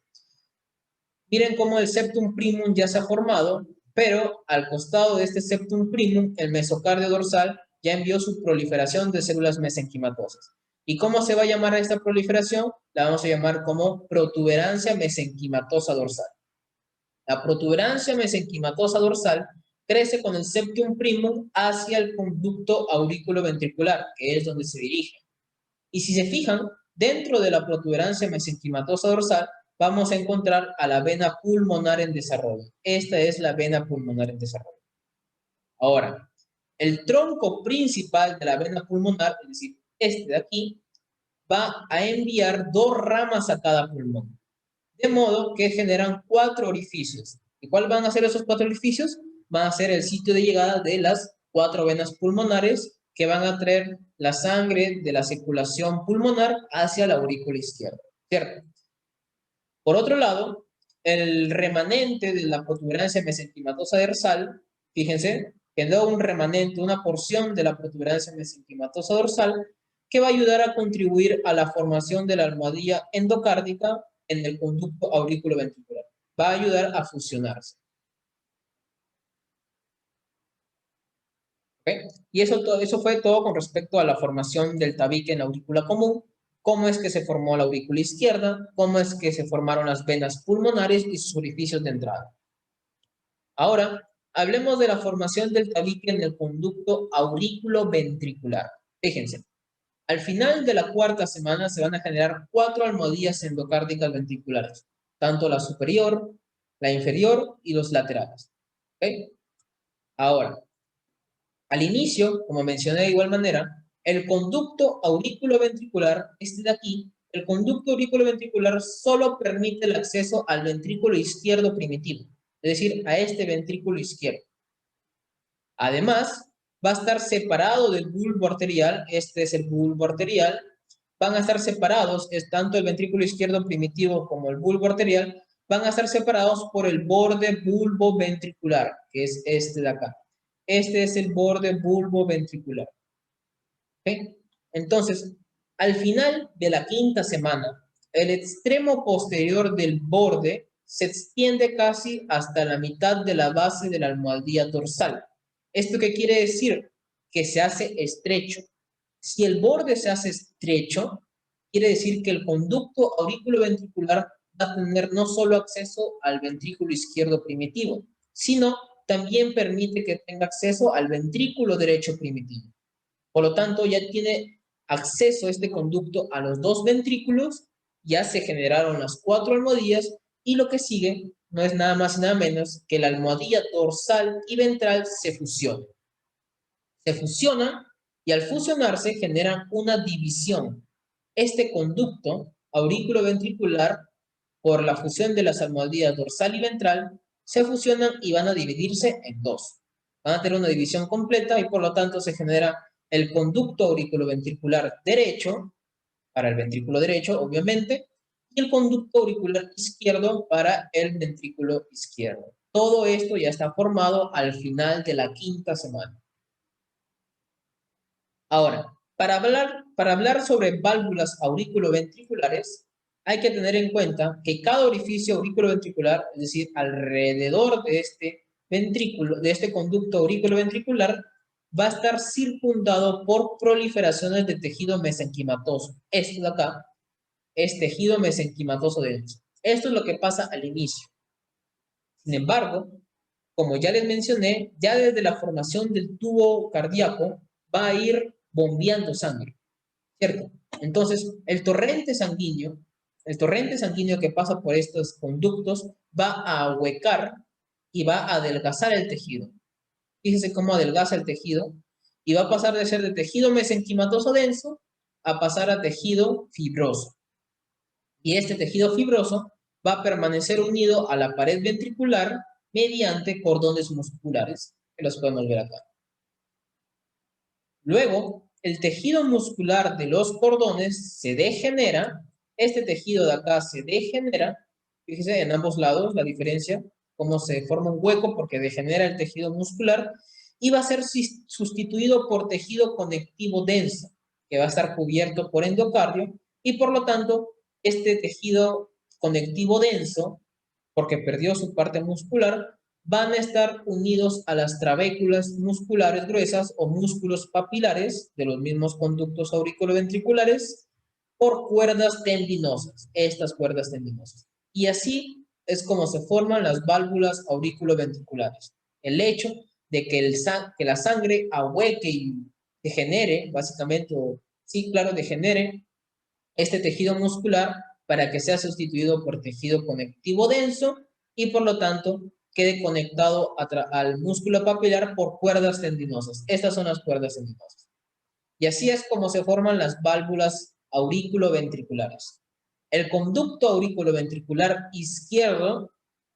Miren cómo el septum primum ya se ha formado Pero al costado de este septum primum, el mesocardio dorsal ya envió su proliferación de células mesenquimatosas. ¿Y cómo se va a llamar a esta proliferación? La vamos a llamar como protuberancia mesenquimatosa dorsal. La protuberancia mesenquimatosa dorsal crece con el septum primum hacia el conducto aurículo-ventricular, que es donde se dirige. Y si se fijan, dentro de la protuberancia mesenquimatosa dorsal, vamos a encontrar a la vena pulmonar en desarrollo. Esta es la vena pulmonar en desarrollo. Ahora, el tronco principal de la vena pulmonar, es decir, este de aquí, va a enviar dos ramas a cada pulmón. De modo que generan 4 orificios. ¿Y cuáles van a ser esos 4 orificios? Van a ser el sitio de llegada de las 4 venas pulmonares que van a traer la sangre de la circulación pulmonar hacia la aurícula izquierda, ¿cierto? Por otro lado, el remanente de la protuberancia mesenquimatosa dorsal, fíjense, quedó un remanente, una porción de la protuberancia mesenquimatosa dorsal que va a ayudar a contribuir a la formación de la almohadilla endocárdica en el conducto aurículo-ventricular. Va a ayudar a fusionarse. ¿Okay? Y eso fue todo con respecto a la formación del tabique en la aurícula común, cómo es que se formó la aurícula izquierda, cómo es que se formaron las venas pulmonares y sus orificios de entrada. Ahora, hablemos de la formación del tabique en el conducto aurículo-ventricular. Fíjense, al final de la cuarta semana se van a generar 4 almohadillas endocárdicas ventriculares, tanto la superior, la inferior y los laterales. ¿Okay? Ahora, al inicio, como mencioné de igual manera, el conducto aurículo-ventricular, este de aquí, el conducto aurículo-ventricular solo permite el acceso al ventrículo izquierdo primitivo, es decir, a este ventrículo izquierdo. Además, va a estar separado del bulbo arterial, este es el bulbo arterial, van a estar separados, es tanto el ventrículo izquierdo primitivo como el bulbo arterial, van a estar separados por el borde bulbo ventricular, que es este de acá. Este es el borde bulbo ventricular. ¿Okay? Entonces, al final de la quinta semana, el extremo posterior del borde se extiende casi hasta la mitad de la base de la almohadilla dorsal. ¿Esto qué quiere decir? Que se hace estrecho. Si el borde se hace estrecho, quiere decir que el conducto auriculoventricular va a tener no solo acceso al ventrículo izquierdo primitivo, sino también permite que tenga acceso al ventrículo derecho primitivo. Por lo tanto, ya tiene acceso este conducto a los dos ventrículos, ya se generaron las 4 almohadillas y lo que sigue no es nada más y nada menos que la almohadilla dorsal y ventral se fusionan. Se fusionan y al fusionarse generan una división. Este conducto aurículo-ventricular, por la fusión de las almohadillas dorsal y ventral, se fusionan y van a dividirse en dos. Van a tener una división completa y por lo tanto se genera el conducto auriculoventricular derecho, para el ventrículo derecho, obviamente, y el conducto auricular izquierdo para el ventrículo izquierdo. Todo esto ya está formado al final de la quinta semana. Ahora, para hablar sobre válvulas auriculoventriculares, hay que tener en cuenta que cada orificio auriculoventricular, es decir, alrededor de este ventrículo, de este conducto auriculoventricular, va a estar circundado por proliferaciones de tejido mesenquimatoso. Esto de acá es tejido mesenquimatoso denso. Esto es lo que pasa al inicio. Sin embargo, como ya les mencioné, ya desde la formación del tubo cardíaco va a ir bombeando sangre, ¿cierto? Entonces, el torrente sanguíneo que pasa por estos conductos va a ahuecar y va a adelgazar el tejido. Fíjense cómo adelgaza el tejido y va a pasar de ser de tejido mesenquimatoso denso a pasar a tejido fibroso. Y este tejido fibroso va a permanecer unido a la pared ventricular mediante cordones musculares, que los podemos ver acá. Luego, el tejido muscular de los cordones se degenera, este tejido de acá se degenera, fíjense en ambos lados la diferencia, cómo se forma un hueco porque degenera el tejido muscular, y va a ser sustituido por tejido conectivo denso, que va a estar cubierto por endocardio, y por lo tanto, este tejido conectivo denso, porque perdió su parte muscular, van a estar unidos a las trabéculas musculares gruesas o músculos papilares de los mismos conductos auriculoventriculares por cuerdas tendinosas, estas cuerdas tendinosas. Y así es como se forman las válvulas auriculoventriculares. El hecho de que, que la sangre ahueque y degenere, básicamente, sí, claro, degenere este tejido muscular para que sea sustituido por tejido conectivo denso y por lo tanto quede conectado al músculo papilar por cuerdas tendinosas. Estas son las cuerdas tendinosas. Y así es como se forman las válvulas auriculoventriculares. El conducto auriculoventricular izquierdo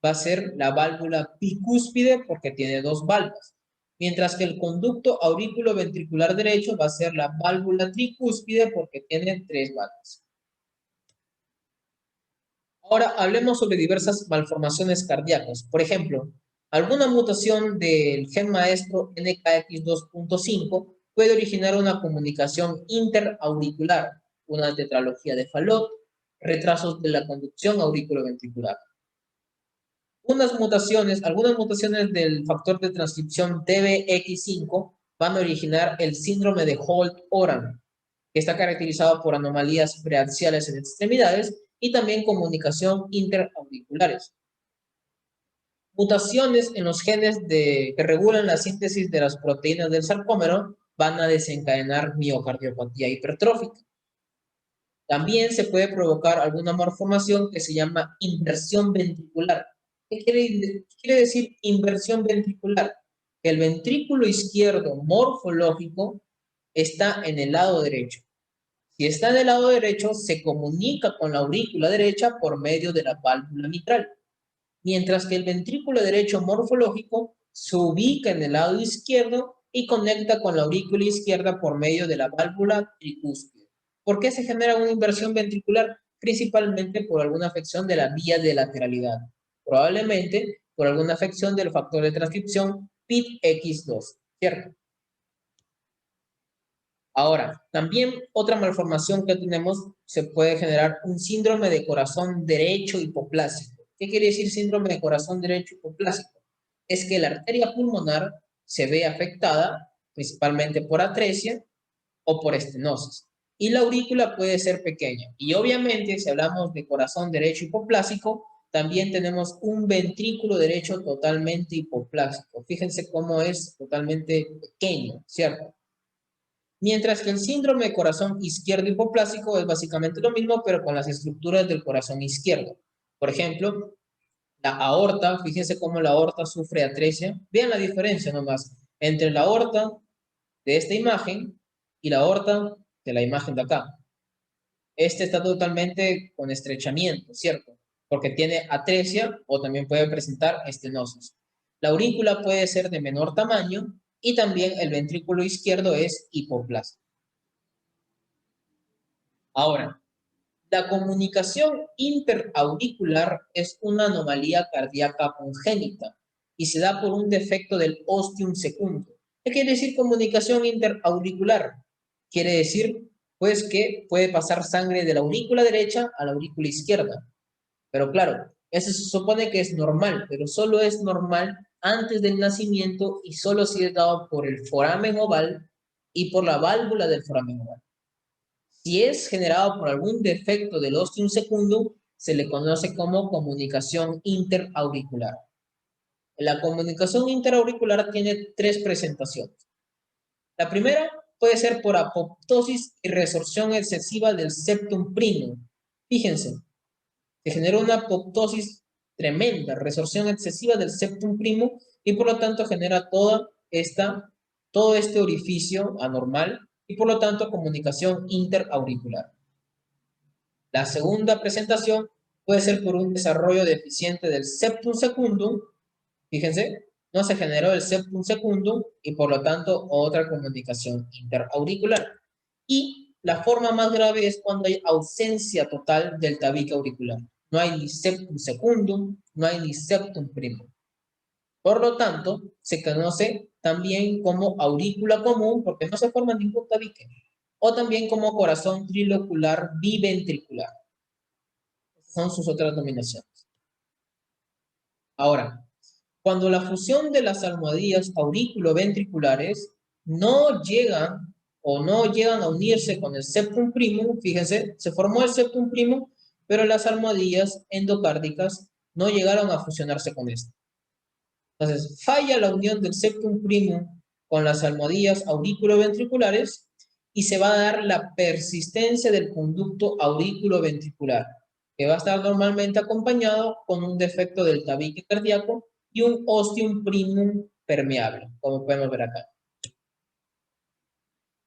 va a ser la válvula bicúspide porque tiene dos válvulas, mientras que el conducto auriculoventricular derecho va a ser la válvula tricúspide porque tiene tres válvulas. Ahora hablemos sobre diversas malformaciones cardíacas. Por ejemplo, alguna mutación del gen maestro NKX2.5 puede originar una comunicación interauricular, una tetralogía de Fallot, retrasos de la conducción auriculoventricular. Algunas mutaciones del factor de transcripción TBX5 van a originar el síndrome de Holt-Oram, que está caracterizado por anomalías preaxiales en extremidades y también comunicación interauriculares. Mutaciones en los genes que regulan la síntesis de las proteínas del sarcómero van a desencadenar miocardiopatía hipertrófica. También se puede provocar alguna malformación que se llama inversión ventricular. ¿Qué quiere decir inversión ventricular? Que el ventrículo izquierdo morfológico está en el lado derecho. Si está en el lado derecho, se comunica con la aurícula derecha por medio de la válvula mitral, mientras que el ventrículo derecho morfológico se ubica en el lado izquierdo y conecta con la aurícula izquierda por medio de la válvula tricúspide. ¿Por qué se genera una inversión ventricular? Principalmente por alguna afección de la vía de lateralidad, probablemente por alguna afección del factor de transcripción PITX2, ¿cierto? Ahora, también otra malformación que tenemos, se puede generar un síndrome de corazón derecho hipoplásico. ¿Qué quiere decir síndrome de corazón derecho hipoplásico? Es que la arteria pulmonar se ve afectada principalmente por atresia o por estenosis. Y la aurícula puede ser pequeña. Y obviamente, si hablamos de corazón derecho hipoplásico, también tenemos un ventrículo derecho totalmente hipoplásico. Fíjense cómo es totalmente pequeño, ¿cierto? Mientras que el síndrome de corazón izquierdo hipoplásico es básicamente lo mismo, pero con las estructuras del corazón izquierdo. Por ejemplo, la aorta, fíjense cómo la aorta sufre atresia. Vean la diferencia nomás entre la aorta de esta imagen y la aorta de la imagen de acá. Este está totalmente con estrechamiento, ¿cierto? Porque tiene atresia o también puede presentar estenosis. La aurícula puede ser de menor tamaño y también el ventrículo izquierdo es hipoplásico. Ahora, la comunicación interauricular es una anomalía cardíaca congénita y se da por un defecto del ostium secundum. ¿Qué quiere decir comunicación interauricular? Quiere decir, pues, que puede pasar sangre de la aurícula derecha a la aurícula izquierda. Pero claro, eso se supone que es normal, pero solo es normal antes del nacimiento y solo si es dado por el foramen oval y por la válvula del foramen oval. Si es generado por algún defecto del ostium secundum, se le conoce como comunicación interauricular. La comunicación interauricular tiene tres presentaciones. La primera puede ser por apoptosis y resorción excesiva del septum primum. Fíjense, se genera una apoptosis tremenda, resorción excesiva del septum primum y por lo tanto genera todo este orificio anormal y por lo tanto comunicación interauricular. La segunda presentación puede ser por un desarrollo deficiente del septum secundum. Fíjense, no se generó el septum secundum y por lo tanto otra comunicación interauricular. Y la forma más grave es cuando hay ausencia total del tabique auricular. No hay ni septum secundum, no hay ni septum primum. Por lo tanto, se conoce también como aurícula común porque no se forma ningún tabique. O también como corazón trilocular biventricular. Son sus otras denominaciones. Ahora, cuando la fusión de las almohadillas auriculoventriculares no llegan o no llegan a unirse con el septum primum, fíjense, se formó el septum primum, pero las almohadillas endocárdicas no llegaron a fusionarse con esto. Entonces, falla la unión del septum primum con las almohadillas auriculoventriculares y se va a dar la persistencia del conducto auriculoventricular, que va a estar normalmente acompañado con un defecto del tabique cardíaco y un ostium primum permeable, como podemos ver acá.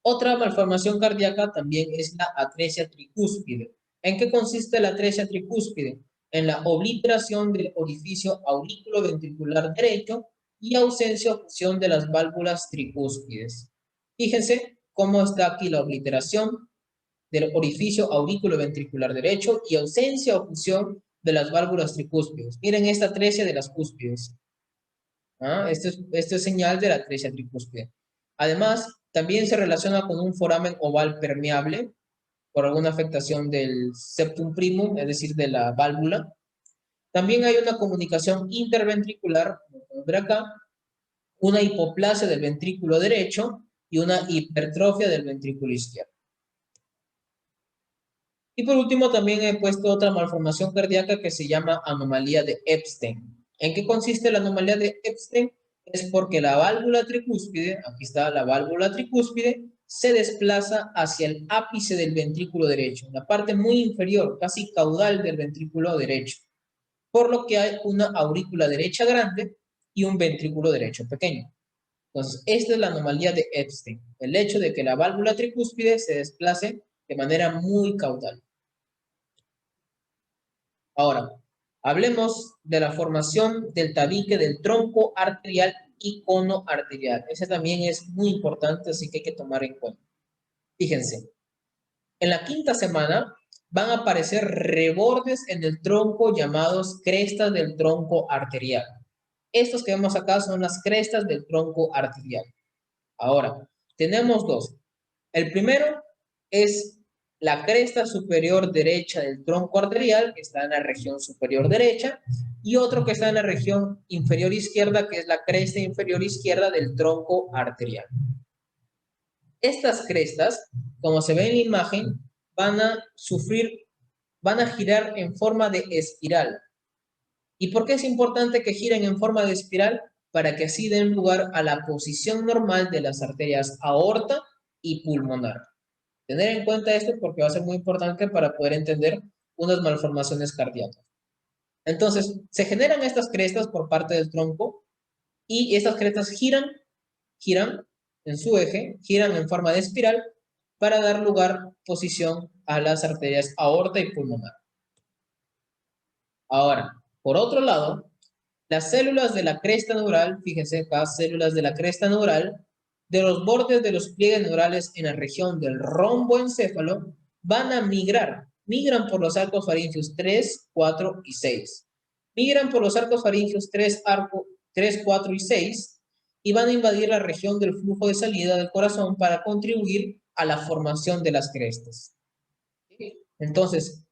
Otra malformación cardíaca también es la atresia tricúspide. ¿En qué consiste la atresia tricúspide? En la obliteración del orificio auriculoventricular derecho y ausencia o fusión de las válvulas tricúspides. Fíjense cómo está aquí la obliteración del orificio auriculoventricular derecho y ausencia o fusión de las válvulas tricúspides. Miren esta atresia de las cúspides. Esto es señal de la atresia tricúspide. Además, también se relaciona con un foramen oval permeable por alguna afectación del septum primum, es decir, de la válvula. También hay una comunicación interventricular, como podemos ver acá, una hipoplasia del ventrículo derecho y una hipertrofia del ventrículo izquierdo. Y por último, también he puesto otra malformación cardíaca que se llama anomalía de Epstein. ¿En qué consiste la anomalía de Epstein? Es porque la válvula tricúspide, aquí está la válvula tricúspide, se desplaza hacia el ápice del ventrículo derecho, la parte muy inferior, casi caudal del ventrículo derecho, por lo que hay una aurícula derecha grande y un ventrículo derecho pequeño. Entonces, esta es la anomalía de Epstein, el hecho de que la válvula tricúspide se desplace de manera muy caudal. Ahora, hablemos de la formación del tabique del tronco arterial y cono arterial. Ese también es muy importante, así que hay que tomar en cuenta. Fíjense, en la quinta semana van a aparecer rebordes en el tronco llamados crestas del tronco arterial. Estos que vemos acá son las crestas del tronco arterial. Ahora, tenemos dos. El primero es la cresta superior derecha del tronco arterial, que está en la región superior derecha, y otro que está en la región inferior izquierda, que es la cresta inferior izquierda del tronco arterial. Estas crestas, como se ve en la imagen, van a girar en forma de espiral. ¿Y por qué es importante que giren en forma de espiral? Para que así den lugar a la posición normal de las arterias aorta y pulmonar. Tener en cuenta esto porque va a ser muy importante para poder entender unas malformaciones cardíacas. Entonces, se generan estas crestas por parte del tronco y estas crestas giran en su eje, giran en forma de espiral para dar lugar, posición a las arterias aorta y pulmonar. Ahora, por otro lado, las células de la cresta neural, fíjense acá, células de la cresta neural, de los bordes de los pliegues neurales en la región del romboencéfalo, van a migran por los arcos faringeos 3, 4 y 6. Migran por los arcos faringeos 3, 4 y 6 y van a invadir la región del flujo de salida del corazón para contribuir a la formación de las crestas. Entonces,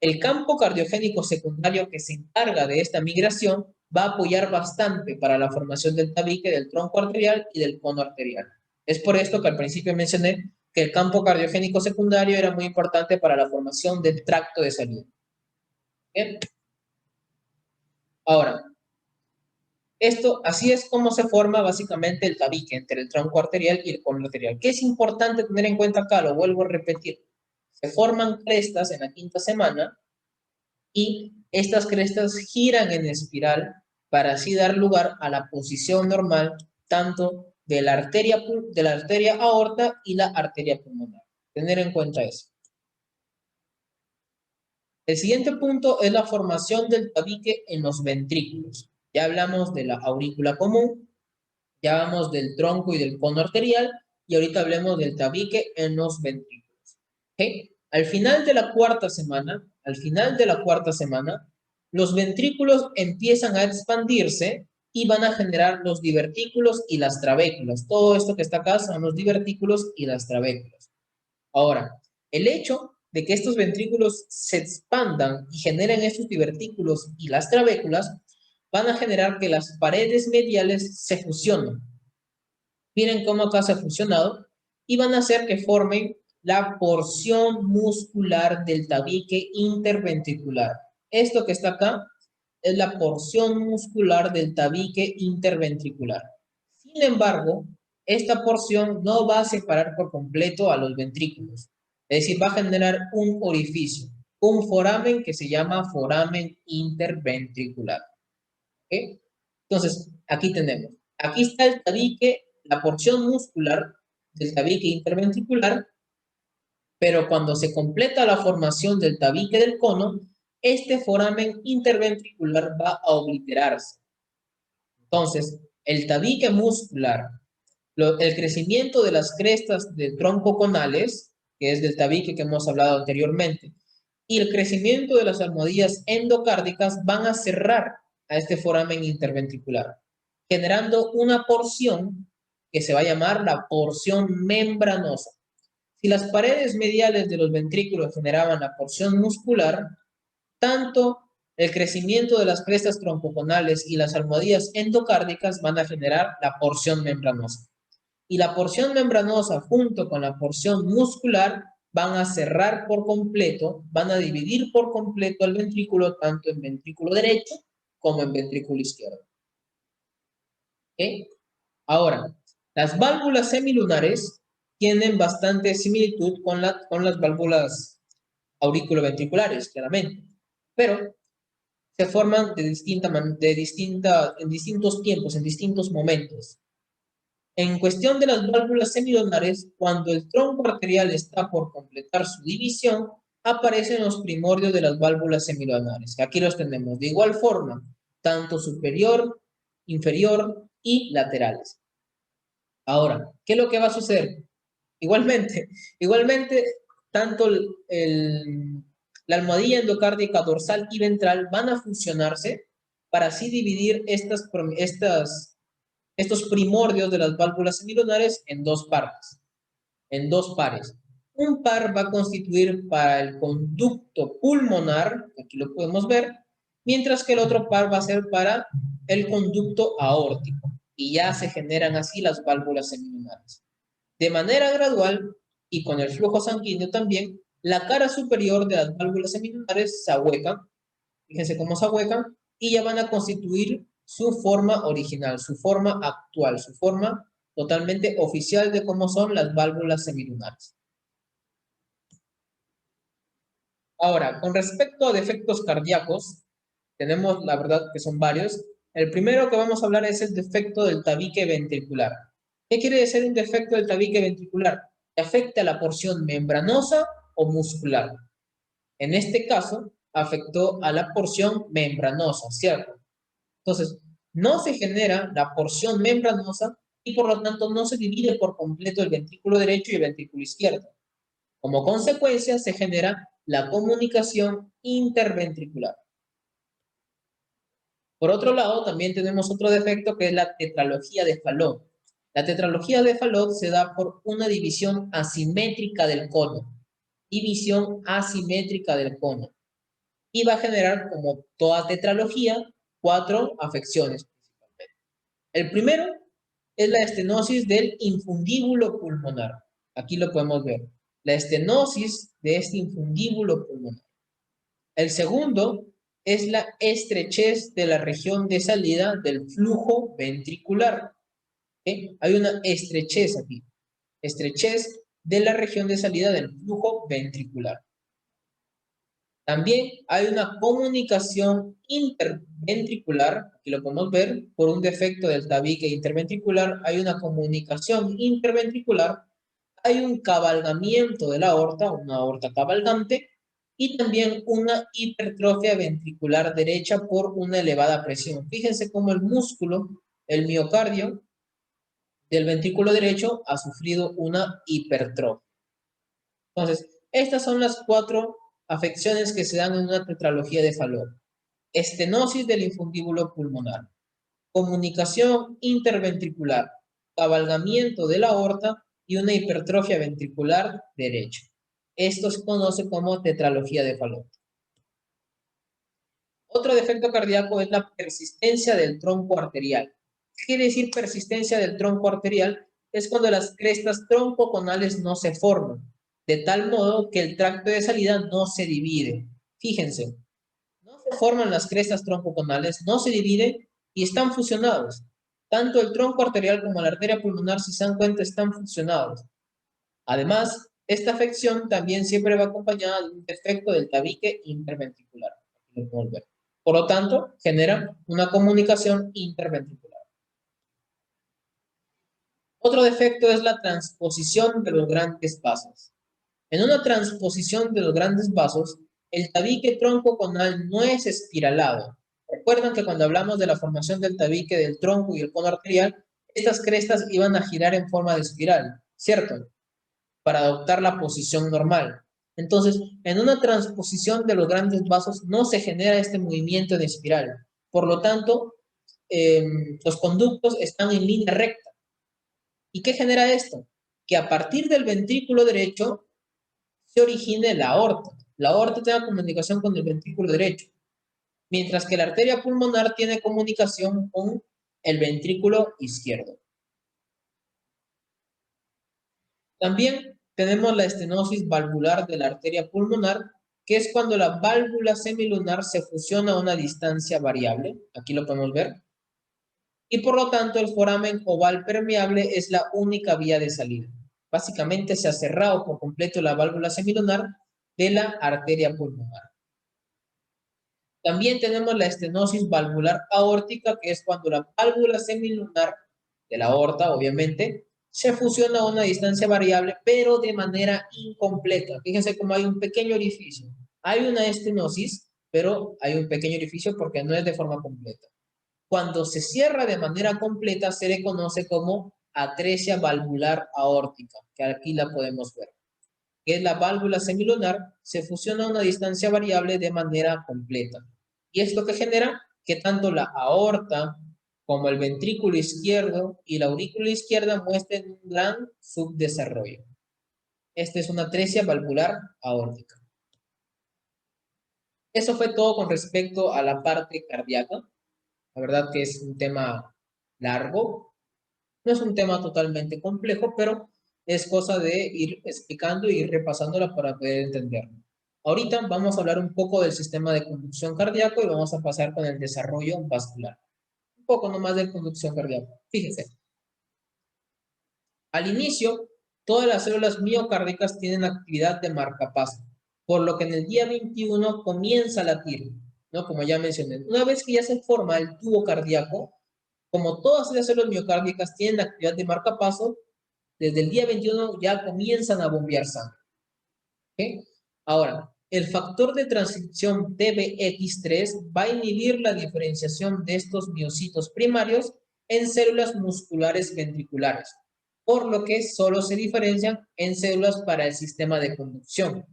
el campo cardiogénico secundario que se encarga de esta migración va a apoyar bastante para la formación del tabique, del tronco arterial y del cono arterial. Es por esto que al principio mencioné que el campo cardiogénico secundario era muy importante para la formación del tracto de salida. ¿Bien? Ahora, así es como se forma básicamente el tabique entre el tronco arterial y el cono arterial. ¿Qué es importante tener en cuenta acá? Lo vuelvo a repetir. Se forman crestas en la quinta semana y estas crestas giran en espiral para así dar lugar a la posición normal tanto de la arteria aorta y la arteria pulmonar. Tener en cuenta eso. El siguiente punto es la formación del tabique en los ventrículos. Ya hablamos de la aurícula común, ya hablamos del tronco y del cono arterial, y ahorita hablemos del tabique en los ventrículos. ¿Okay? Al final de la cuarta semana, los ventrículos empiezan a expandirse y van a generar los divertículos y las trabéculas. Todo esto que está acá son los divertículos y las trabéculas. Ahora, el hecho de que estos ventrículos se expandan y generen estos divertículos y las trabéculas van a generar que las paredes mediales se fusionen. Miren cómo acá se ha fusionado y van a hacer que formen la porción muscular del tabique interventricular. Esto que está acá es la porción muscular del tabique interventricular. Sin embargo, esta porción no va a separar por completo a los ventrículos. Es decir, va a generar un orificio, un foramen que se llama foramen interventricular. ¿Okay? Entonces, aquí tenemos. Aquí está el tabique, la porción muscular del tabique interventricular, pero cuando se completa la formación del tabique del cono, este foramen interventricular va a obliterarse. Entonces, el tabique muscular, el crecimiento de las crestas del tronco conales, que es del tabique que hemos hablado anteriormente, y el crecimiento de las almohadillas endocárdicas van a cerrar a este foramen interventricular, generando una porción que se va a llamar la porción membranosa. Si las paredes mediales de los ventrículos generaban la porción muscular, tanto el crecimiento de las crestas troncoconales y las almohadillas endocárdicas van a generar la porción membranosa. Y la porción membranosa junto con la porción muscular van a cerrar por completo, van a dividir por completo el ventrículo tanto en ventrículo derecho como en ventrículo izquierdo. ¿Okay? Ahora, las válvulas semilunares tienen bastante similitud con las válvulas auriculoventriculares, claramente, pero se forman en distintos tiempos, en distintos momentos. En cuestión de las válvulas semilunares, cuando el tronco arterial está por completar su división, aparecen los primordios de las válvulas semilunares. Aquí los tenemos de igual forma, tanto superior, inferior y laterales. Ahora, ¿qué es lo que va a suceder? Igualmente, tanto la almohadilla endocárdica dorsal y ventral van a fusionarse para así dividir estos primordios de las válvulas semilunares en dos partes, en dos pares. Un par va a constituir para el conducto pulmonar, aquí lo podemos ver, mientras que el otro par va a ser para el conducto aórtico. Y ya se generan así las válvulas semilunares. De manera gradual, y con el flujo sanguíneo también, la cara superior de las válvulas semilunares se ahueca, fíjense cómo se ahuecan, y ya van a constituir su forma original, su forma actual, su forma totalmente oficial de cómo son las válvulas semilunares. Ahora, con respecto a defectos cardíacos, tenemos la verdad que son varios. El primero que vamos a hablar es el defecto del tabique ventricular. ¿Qué quiere decir un defecto del tabique ventricular? Que afecta a la porción membranosa o muscular. En este caso, afectó a la porción membranosa, ¿cierto? Entonces, no se genera la porción membranosa y por lo tanto no se divide por completo el ventrículo derecho y el ventrículo izquierdo. Como consecuencia, se genera la comunicación interventricular. Por otro lado, también tenemos otro defecto que es la tetralogía de Fallot. La tetralogía de Fallot se da por una división asimétrica del cono. División asimétrica del cono. Y va a generar, como toda tetralogía, 4 afecciones principalmente. El primero es la estenosis del infundíbulo pulmonar. Aquí lo podemos ver. La estenosis de este infundíbulo pulmonar. El segundo es la estrechez de la región de salida del flujo ventricular. ¿Okay? Hay una estrechez aquí. Estrechez de la región de salida del flujo ventricular. También hay una comunicación interventricular, aquí lo podemos ver, por un defecto del tabique interventricular, hay una comunicación interventricular, hay un cabalgamiento de la aorta, una aorta cabalgante, y también una hipertrofia ventricular derecha por una elevada presión. Fíjense cómo el músculo, el miocardio del ventrículo derecho ha sufrido una hipertrofia. Entonces, estas son las 4 afecciones que se dan en una tetralogía de Fallot. Estenosis del infundíbulo pulmonar, comunicación interventricular, cabalgamiento de la aorta y una hipertrofia ventricular derecha. Esto se conoce como tetralogía de Fallot. Otro defecto cardíaco es la persistencia del tronco arterial. ¿Qué quiere decir persistencia del tronco arterial? Es cuando las crestas troncoconales no se forman, de tal modo que el tracto de salida no se divide. Fíjense, no se forman las crestas troncoconales, no se dividen y están fusionados. Tanto el tronco arterial como la arteria pulmonar, si se dan cuenta, están fusionados. Además, esta afección también siempre va acompañada de un defecto del tabique interventricular. Aquí lo podemos ver. Por lo tanto, genera una comunicación interventricular. Otro defecto es la transposición de los grandes vasos. En una transposición de los grandes vasos, el tabique troncoconal no es espiralado. Recuerdan que cuando hablamos de la formación del tabique del tronco y el cono arterial, estas crestas iban a girar en forma de espiral, ¿cierto? Para adoptar la posición normal. Entonces, en una transposición de los grandes vasos no se genera este movimiento en espiral. Por lo tanto, los conductos están en línea recta. ¿Y qué genera esto? Que a partir del ventrículo derecho se origine la aorta. La aorta tiene comunicación con el ventrículo derecho, mientras que la arteria pulmonar tiene comunicación con el ventrículo izquierdo. También tenemos la estenosis valvular de la arteria pulmonar, que es cuando la válvula semilunar se fusiona a una distancia variable. Aquí lo podemos ver. Y por lo tanto, el foramen oval permeable es la única vía de salida. Básicamente se ha cerrado por completo la válvula semilunar de la arteria pulmonar. También tenemos la estenosis valvular aórtica, que es cuando la válvula semilunar de la aorta, obviamente, se fusiona a una distancia variable, pero de manera incompleta. Fíjense cómo hay un pequeño orificio. Hay una estenosis, pero hay un pequeño orificio porque no es de forma completa. Cuando se cierra de manera completa, se le conoce como atresia valvular aórtica, que aquí la podemos ver. Que es la válvula semilunar, se fusiona a una distancia variable de manera completa. Y esto que genera que tanto la aorta como el ventrículo izquierdo y la aurícula izquierda muestren un gran subdesarrollo. Esta es una atresia valvular aórtica. Eso fue todo con respecto a la parte cardíaca. La verdad que es un tema largo. No es un tema totalmente complejo, pero es cosa de ir explicando y ir repasándola para poder entenderlo. Ahorita vamos a hablar un poco del sistema de conducción cardíaco y vamos a pasar con el desarrollo vascular. Un poco nomás de conducción cardíaca. Fíjense. Al inicio, todas las células miocárdicas tienen actividad de marcapaso, por lo que en el día 21 comienza a latir, ¿no? Como ya mencioné. Una vez que ya se forma el tubo cardíaco, como todas las células miocárdicas tienen actividad de marcapaso, desde el día 21 ya comienzan a bombear sangre. ¿Okay? Ahora, el factor de transcripción TBX3 va a inhibir la diferenciación de estos miocitos primarios en células musculares ventriculares, por lo que solo se diferencian en células para el sistema de conducción.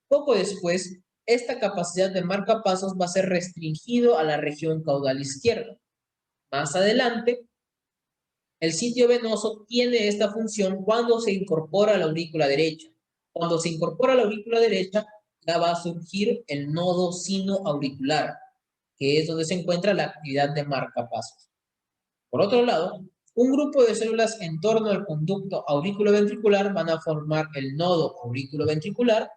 Poco después, esta capacidad de marcapasos va a ser restringido a la región caudal izquierda. Más adelante, el sitio venoso tiene esta función cuando se incorpora a la aurícula derecha. Cuando se incorpora a la aurícula derecha, ya va a surgir el nodo sinoauricular, que es donde se encuentra la actividad de marcapasos. Por otro lado, un grupo de células en torno al conducto aurículo-ventricular van a formar el nodo aurículo-ventricular,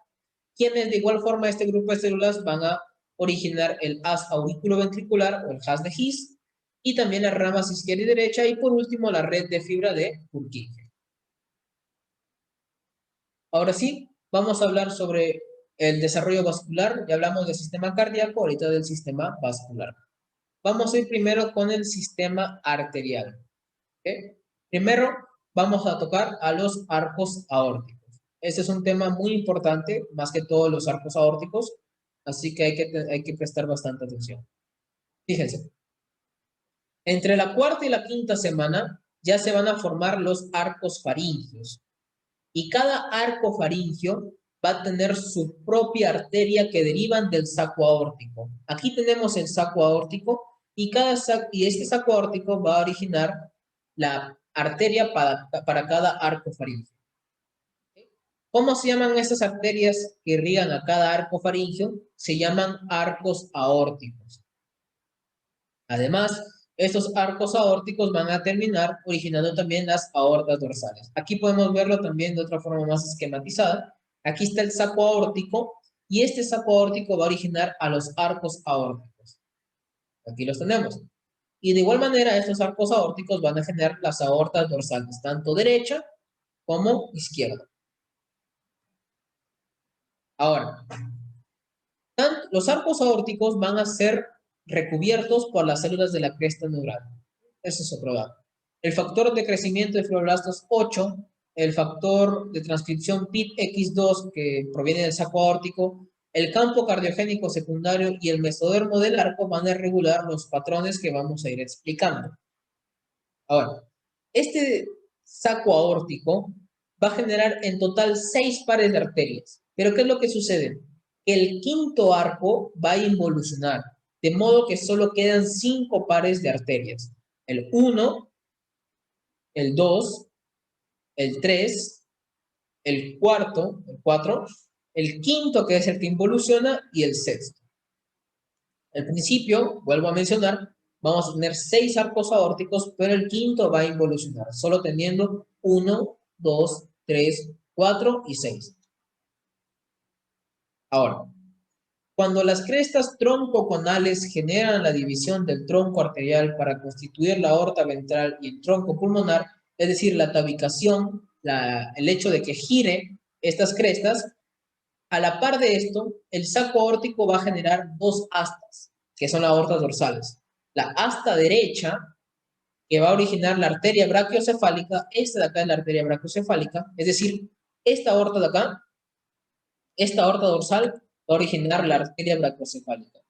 quienes de igual forma este grupo de células van a originar el haz aurículo-ventricular o el haz de His, y también las ramas izquierda y derecha, y por último la red de fibra de Purkinje. Ahora sí, vamos a hablar sobre el desarrollo vascular. Ya hablamos del sistema cardíaco, ahorita del sistema vascular. Vamos a ir primero con el sistema arterial. ¿Okay? Primero, vamos a tocar a los arcos aórticos. Este es un tema muy importante, más que todos los arcos aórticos, así que hay que prestar bastante atención. Fíjense, entre la cuarta y la quinta semana ya se van a formar los arcos faringios. Y cada arco faringio va a tener su propia arteria que derivan del saco aórtico. Aquí tenemos el saco aórtico y este saco aórtico va a originar la arteria para cada arco faringio. ¿Cómo se llaman estas arterias que irrigan a cada arco faríngeo? Se llaman arcos aórticos. Además, estos arcos aórticos van a terminar originando también las aortas dorsales. Aquí podemos verlo también de otra forma más esquematizada. Aquí está el saco aórtico y este saco aórtico va a originar a los arcos aórticos. Aquí los tenemos. Y de igual manera, estos arcos aórticos van a generar las aortas dorsales, tanto derecha como izquierda. Ahora, los arcos aórticos van a ser recubiertos por las células de la cresta neural. Ese es otro dato. El factor de crecimiento de fibroblastos 8, el factor de transcripción PIT-X2 que proviene del saco aórtico, el campo cardiogénico secundario y el mesodermo del arco van a regular los patrones que vamos a ir explicando. Ahora, este saco aórtico va a generar en total 6 pares de arterias. Pero ¿qué es lo que sucede? El quinto arco va a involucionar, de modo que solo quedan 5 pares de arterias. El 1, el 2, el 3, el cuarto, el 4, el quinto que es el que involuciona y el sexto. Al principio, vuelvo a mencionar, vamos a tener 6 arcos aórticos, pero el quinto va a involucionar, solo teniendo 1, 2, 3, 4 y 6. Ahora, cuando las crestas troncoconales generan la división del tronco arterial para constituir la aorta ventral y el tronco pulmonar, es decir, la tabicación, el hecho de que gire estas crestas, a la par de esto, el saco aórtico va a generar 2 astas, que son las aortas dorsales. La asta derecha, que va a originar la arteria brachiocefálica, esta de acá es la arteria brachiocefálica, es decir, esta aorta de acá, esta aorta dorsal va a originar la arteria brachiocefálica.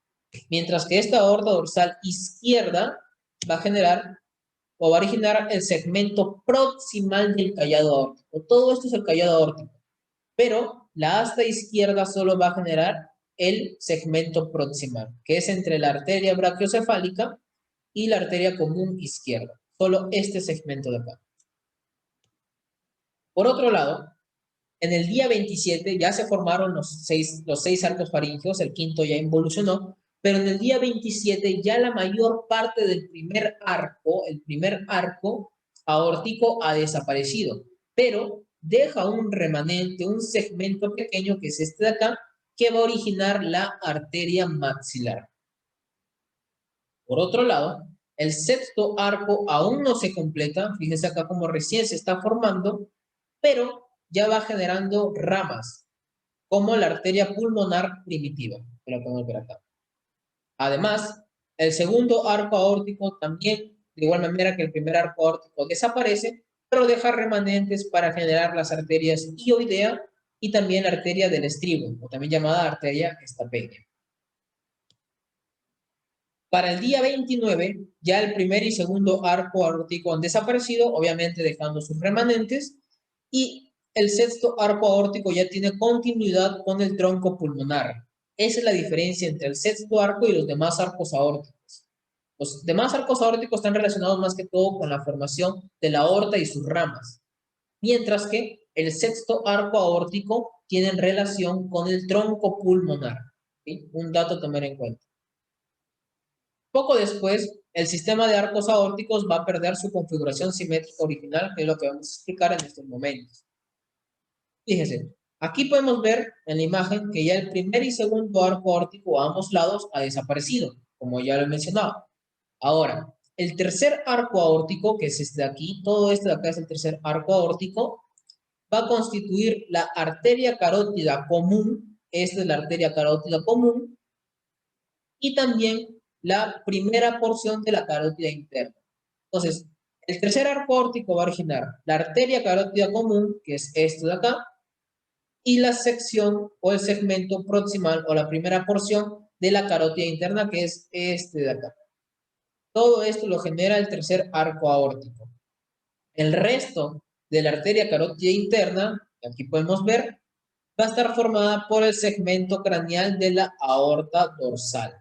Mientras que esta aorta dorsal izquierda va a generar o va a originar el segmento proximal del callado aórtico. Todo esto es el callado aórtico. Pero la asta izquierda solo va a generar el segmento proximal, que es entre la arteria brachiocefálica y la arteria común izquierda. Solo este segmento de acá. Por otro lado, en el día 27 ya se formaron los seis arcos faríngeos, el quinto ya involucionó, pero en el día 27 ya la mayor parte del el primer arco aórtico ha desaparecido, pero deja un remanente, un segmento pequeño que es este de acá, que va a originar la arteria maxilar. Por otro lado, el sexto arco aún no se completa, fíjense acá como recién se está formando, pero ya va generando ramas, como la arteria pulmonar primitiva, que lo podemos ver acá. Además, el segundo arco aórtico también, de igual manera que el primer arco aórtico, desaparece, pero deja remanentes para generar las arterias hioidea y también la arteria del estribo, o también llamada arteria estapédia. Para el día 29, ya el primer y segundo arco aórtico han desaparecido, obviamente dejando sus remanentes, y el sexto arco aórtico ya tiene continuidad con el tronco pulmonar. Esa es la diferencia entre el sexto arco y los demás arcos aórticos. Los demás arcos aórticos están relacionados más que todo con la formación de la aorta y sus ramas, mientras que el sexto arco aórtico tiene relación con el tronco pulmonar. ¿Sí? Un dato a tomar en cuenta. Poco después, el sistema de arcos aórticos va a perder su configuración simétrica original, que es lo que vamos a explicar en estos momentos. Fíjense, aquí podemos ver en la imagen que ya el primer y segundo arco aórtico a ambos lados ha desaparecido, como ya lo he mencionado. Ahora, el tercer arco aórtico, que es este de aquí, todo este de acá es el tercer arco aórtico, va a constituir la arteria carótida común, esta es la arteria carótida común, y también la primera porción de la carótida interna. Entonces, el tercer arco aórtico va a originar la arteria carótida común, que es esto de acá, y la sección o el segmento proximal o la primera porción de la carótida interna, que es este de acá. Todo esto lo genera el tercer arco aórtico. El resto de la arteria carótida interna, que aquí podemos ver, va a estar formada por el segmento craneal de la aorta dorsal.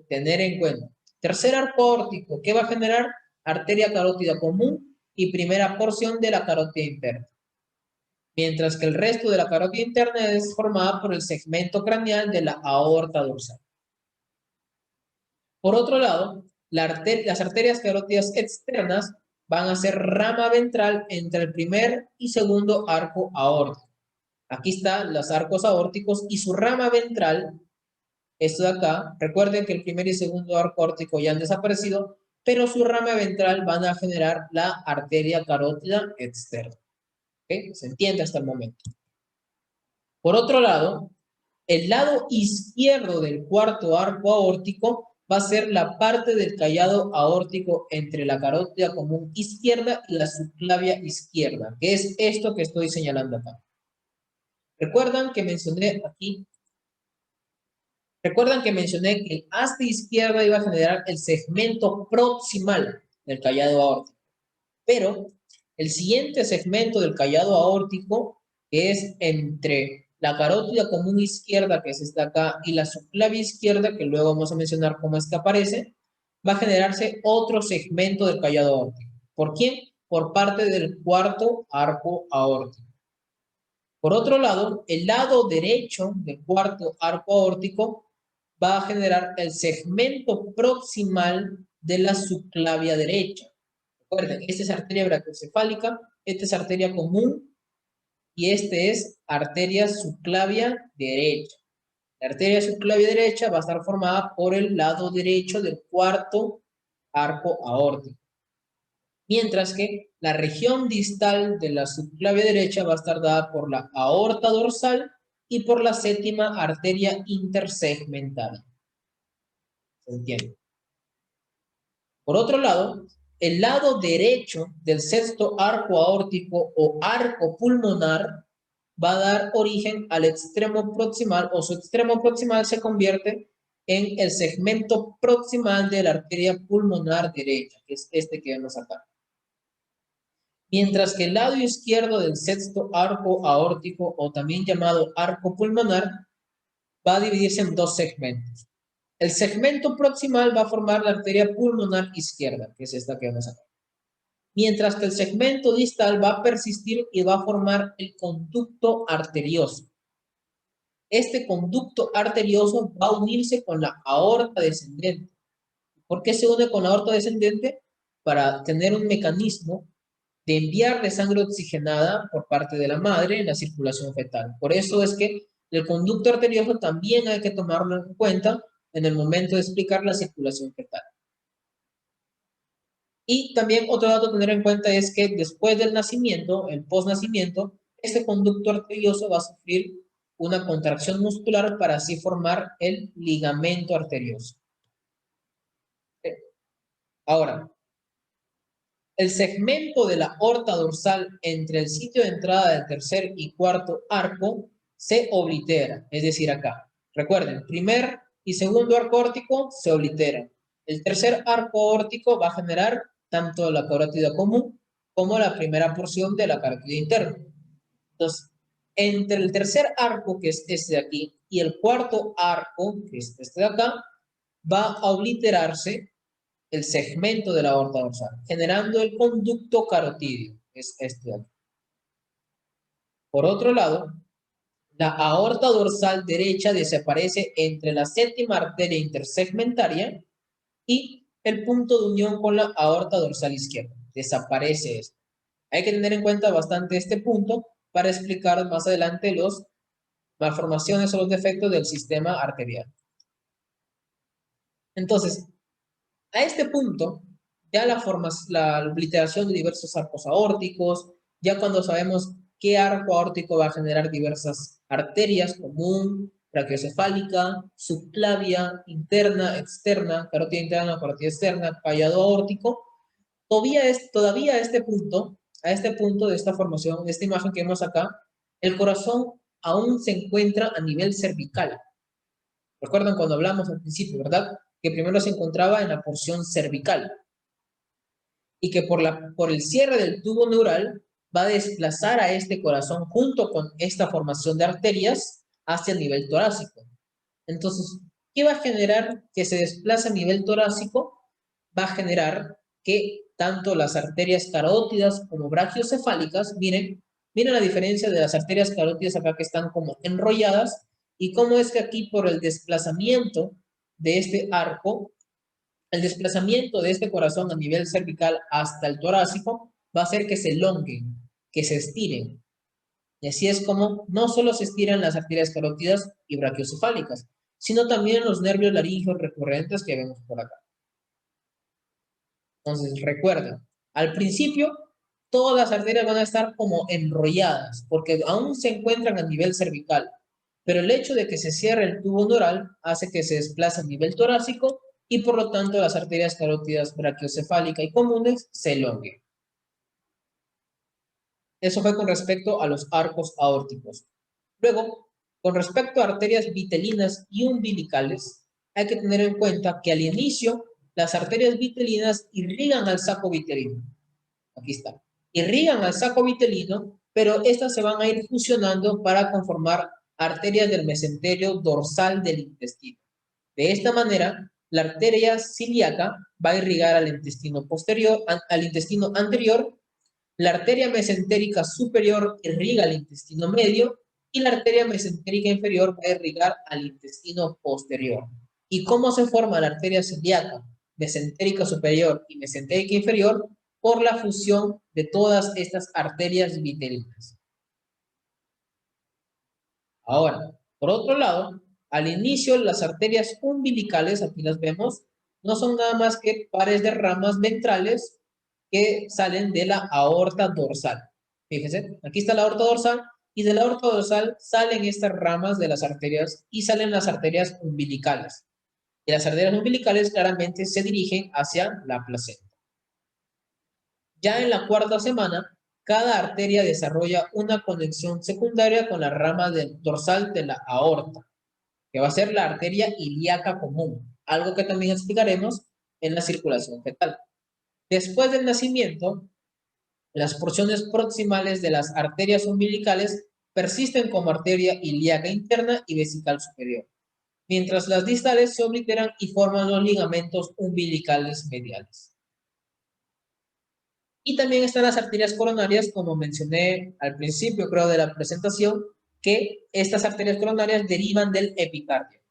Tener en cuenta. Tercer arco aórtico, ¿qué va a generar? Arteria carótida común y primera porción de la carótida interna. mientras que el resto de la carótida interna es formada por el segmento craneal de la aorta dorsal. Por otro lado, las arterias carótidas externas van a ser rama ventral entre el primer y segundo arco aórtico. Aquí están los arcos aórticos y su rama ventral, esto de acá, recuerden que el primer y segundo arco aórtico ya han desaparecido, pero su rama ventral van a generar la arteria carótida externa. ¿Okay? ¿Se entiende hasta el momento? Por otro lado, el lado izquierdo del cuarto arco aórtico va a ser la parte del callado aórtico entre la carótida común izquierda y la subclavia izquierda, que es esto que estoy señalando acá. Recuerdan que mencioné que el haste izquierda iba a generar el segmento proximal del callado aórtico, pero el siguiente segmento del callado aórtico, que es entre la carótida común izquierda, que es esta acá, y la subclavia izquierda, que luego vamos a mencionar cómo es que aparece, va a generarse otro segmento del callado aórtico. ¿Por quién? Por parte del cuarto arco aórtico. Por otro lado, el lado derecho del cuarto arco aórtico va a generar el segmento proximal de la subclavia derecha. Recuerden, esta es arteria brachiocefálica, esta es arteria común y este es arteria subclavia derecha. La arteria subclavia derecha va a estar formada por el lado derecho del cuarto arco aórtico. Mientras que la región distal de la subclavia derecha va a estar dada por la aorta dorsal y por la séptima arteria intersegmental. ¿Se entiende? Por otro lado, el lado derecho del sexto arco aórtico o arco pulmonar va a dar origen al extremo proximal o su extremo proximal se convierte en el segmento proximal de la arteria pulmonar derecha, que es este que vemos acá. Mientras que el lado izquierdo del sexto arco aórtico o también llamado arco pulmonar va a dividirse en dos segmentos. El segmento proximal va a formar la arteria pulmonar izquierda, que es esta que vemos acá. Mientras que el segmento distal va a persistir y va a formar el conducto arterioso. Este conducto arterioso va a unirse con la aorta descendente. ¿Por qué se une con la aorta descendente? Para tener un mecanismo de enviarle sangre oxigenada por parte de la madre en la circulación fetal. Por eso es que el conducto arterioso también hay que tomarlo en cuenta en el momento de explicar la circulación fetal. Y también otro dato a tener en cuenta es que después del nacimiento, el postnacimiento, este conducto arterioso va a sufrir una contracción muscular para así formar el ligamento arterioso. Ahora, el segmento de la aorta dorsal entre el sitio de entrada del tercer y cuarto arco se oblitera, es decir, acá. Recuerden, primer y segundo arco aórtico se obliteran. El tercer arco aórtico va a generar tanto la carótida común como la primera porción de la carótida interna. Entonces, entre el tercer arco, que es este de aquí, y el cuarto arco, que es este de acá, va a obliterarse el segmento de la aorta dorsal, generando el conducto carotídeo, es este de aquí. Por otro lado, la aorta dorsal derecha desaparece entre la séptima arteria intersegmentaria y el punto de unión con la aorta dorsal izquierda. Desaparece esto. Hay que tener en cuenta bastante este punto para explicar más adelante las malformaciones o los defectos del sistema arterial. Entonces, a este punto, ya la obliteración de diversos arcos aórticos, ya cuando sabemos qué arco aórtico va a generar diversas arterias, común, brachiocefálica, subclavia, interna, externa, carótida interna, carótida externa, callado aórtico, todavía a este punto de esta formación, de esta imagen que vemos acá, el corazón aún se encuentra a nivel cervical. Recuerdan cuando hablamos al principio, ¿verdad? Que primero se encontraba en la porción cervical y que por el cierre del tubo neural va a desplazar a este corazón junto con esta formación de arterias hacia el nivel torácico. Entonces, ¿qué va a generar que se desplace a nivel torácico? Va a generar que tanto las arterias carótidas como brachiocefálicas, miren, Miren la diferencia de las arterias carótidas acá que están como enrolladas y cómo es que aquí por el desplazamiento de este arco, el desplazamiento de este corazón a nivel cervical hasta el torácico va a hacer que se elonguen, que se estiren. Y así es como no solo se estiran las arterias carótidas y brachiocefálicas, sino también los nervios laringeos recurrentes que vemos por acá. Entonces, recuerden, al principio todas las arterias van a estar como enrolladas, porque aún se encuentran a nivel cervical, pero el hecho de que se cierre el tubo neural hace que se desplace a nivel torácico y por lo tanto las arterias carótidas brachiocefálicas y comunes se elonguen. Eso fue con respecto a los arcos aórticos. Luego, con respecto a arterias vitelinas y umbilicales, hay que tener en cuenta que al inicio las arterias vitelinas irrigan al saco vitelino. Aquí está. Irrigan al saco vitelino, pero estas se van a ir fusionando para conformar arterias del mesenterio dorsal del intestino. De esta manera, la arteria ciliaca va a irrigar al intestino posterior, al intestino anterior. La arteria mesentérica superior irriga al intestino medio y la arteria mesentérica inferior va a irrigar al intestino posterior. ¿Y cómo se forma la arteria ciliaca, mesentérica superior y mesentérica inferior? Por la fusión de todas estas arterias vitelinas. Ahora, por otro lado, al inicio las arterias umbilicales, aquí las vemos, no son nada más que pares de ramas ventrales que salen de la aorta dorsal. Fíjense, aquí está la aorta dorsal y de la aorta dorsal salen estas ramas de las arterias y salen las arterias umbilicales. Y las arterias umbilicales claramente se dirigen hacia la placenta. Ya en la cuarta semana, cada arteria desarrolla una conexión secundaria con la rama dorsal de la aorta, que va a ser la arteria ilíaca común, algo que también explicaremos en la circulación fetal. Después del nacimiento, las porciones proximales de las arterias umbilicales persisten como arteria ilíaca interna y vesical superior, mientras las distales se obliteran y forman los ligamentos umbilicales mediales. Y también están las arterias coronarias, como mencioné al principio, creo, de la presentación, que estas arterias coronarias derivan del epicardio,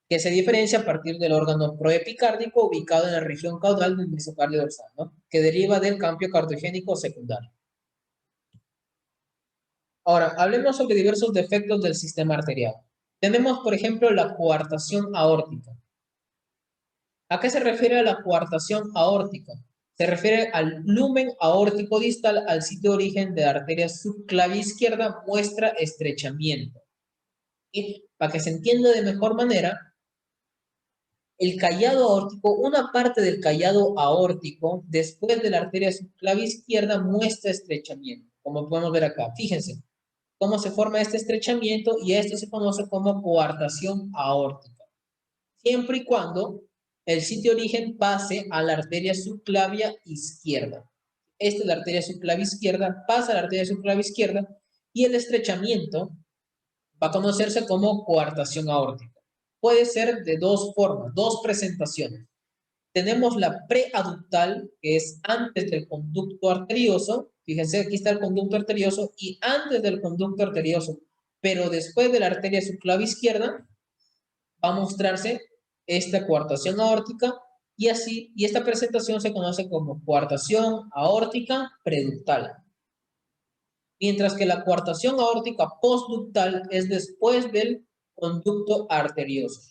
que se diferencia a partir del órgano proepicárdico ubicado en la región caudal del mesocardio dorsal, ¿no? Que deriva del cambio cardiogénico secundario. Ahora, hablemos sobre diversos defectos del sistema arterial. Tenemos, por ejemplo, la coartación aórtica. ¿A qué se refiere la coartación aórtica? Se refiere al lumen aórtico distal al sitio de origen de la arteria subclavia izquierda, muestra estrechamiento. Y para que se entienda de mejor manera, el callado aórtico, una parte del callado aórtico, después de la arteria subclavia izquierda, muestra estrechamiento, como podemos ver acá. Fíjense cómo se forma este estrechamiento y esto se conoce como coartación aórtica. Siempre y cuando el sitio de origen pase a la arteria subclavia izquierda. Esta es la arteria subclavia izquierda, pasa a la arteria subclavia izquierda y el estrechamiento va a conocerse como coartación aórtica. Puede ser de dos formas, dos presentaciones. Tenemos la preaductal, que es antes del conducto arterioso. Fíjense, aquí está el conducto arterioso y antes del conducto arterioso, pero después de la arteria subclavia izquierda, va a mostrarse esta coartación aórtica y esta presentación se conoce como coartación aórtica preductal. Mientras que la coartación aórtica postductal es después del conducto arterioso.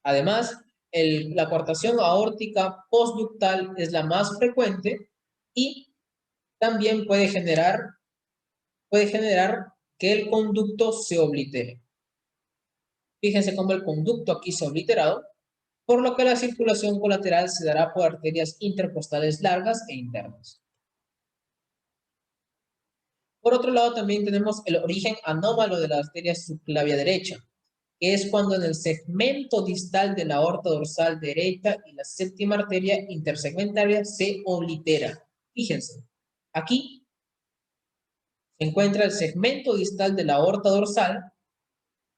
Además, la coartación aórtica postductal es la más frecuente y también puede generar que el conducto se oblitere. Fíjense cómo el conducto aquí se ha obliterado, por lo que la circulación colateral se dará por arterias intercostales largas e internas. Por otro lado, también tenemos el origen anómalo de la arteria subclavia derecha, que es cuando en el segmento distal de la aorta dorsal derecha y la séptima arteria intersegmentaria se oblitera. Fíjense, aquí se encuentra el segmento distal de la aorta dorsal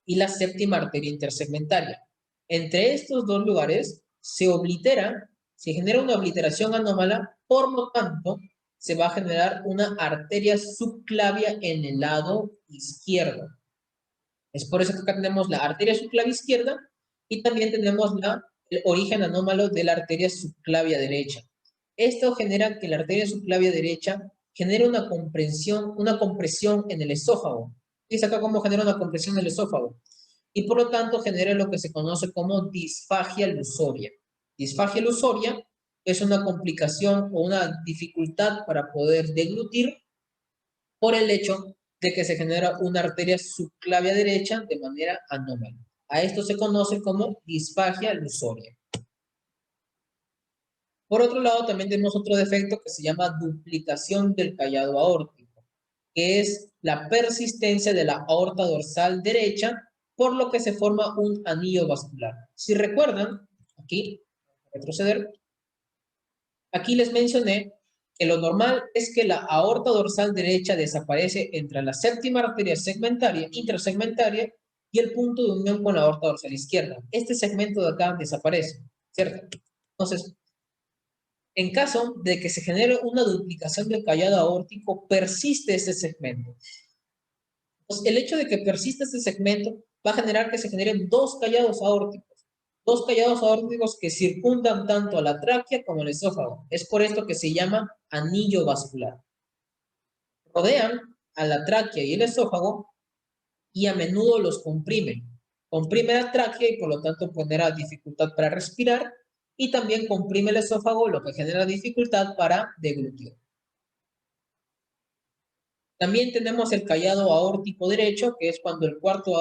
y la séptima arteria intersegmentaria. Entre estos dos lugares se oblitera, se genera una obliteración anómala, por lo tanto, se va a generar una arteria subclavia en el lado izquierdo. Es por eso que acá tenemos la arteria subclavia izquierda y también tenemos el origen anómalo de la arteria subclavia derecha. Esto genera que la arteria subclavia derecha genere una compresión en el esófago. Dice acá cómo genera una compresión en el esófago. Y por lo tanto genera lo que se conoce como disfagia lusoria. Disfagia lusoria es una complicación o una dificultad para poder deglutir por el hecho de que se genera una arteria subclavia derecha de manera anómala. A esto se conoce como disfagia lusoria. Por otro lado, también tenemos otro defecto que se llama duplicación del callado aórtico, que es la persistencia de la aorta dorsal derecha, por lo que se forma un anillo vascular. Si recuerdan, aquí, retroceder, aquí les mencioné que lo normal es que la aorta dorsal derecha desaparece entre la séptima arteria segmentaria, intrasegmentaria, y el punto de unión con la aorta dorsal izquierda. Este segmento de acá desaparece, ¿cierto? Entonces, en caso de que se genere una duplicación del callado aórtico, persiste ese segmento. Pues el hecho de que persista este segmento va a generar que se generen dos callados aórticos que circundan tanto a la tráquea como al esófago. Es por esto que se llama anillo vascular. Rodean a la tráquea y el esófago y a menudo los comprimen. Comprime la tráquea y por lo tanto genera dificultad para respirar y también comprime el esófago, lo que genera dificultad para deglutir. También tenemos el callado aórtico derecho, que es cuando el cuarto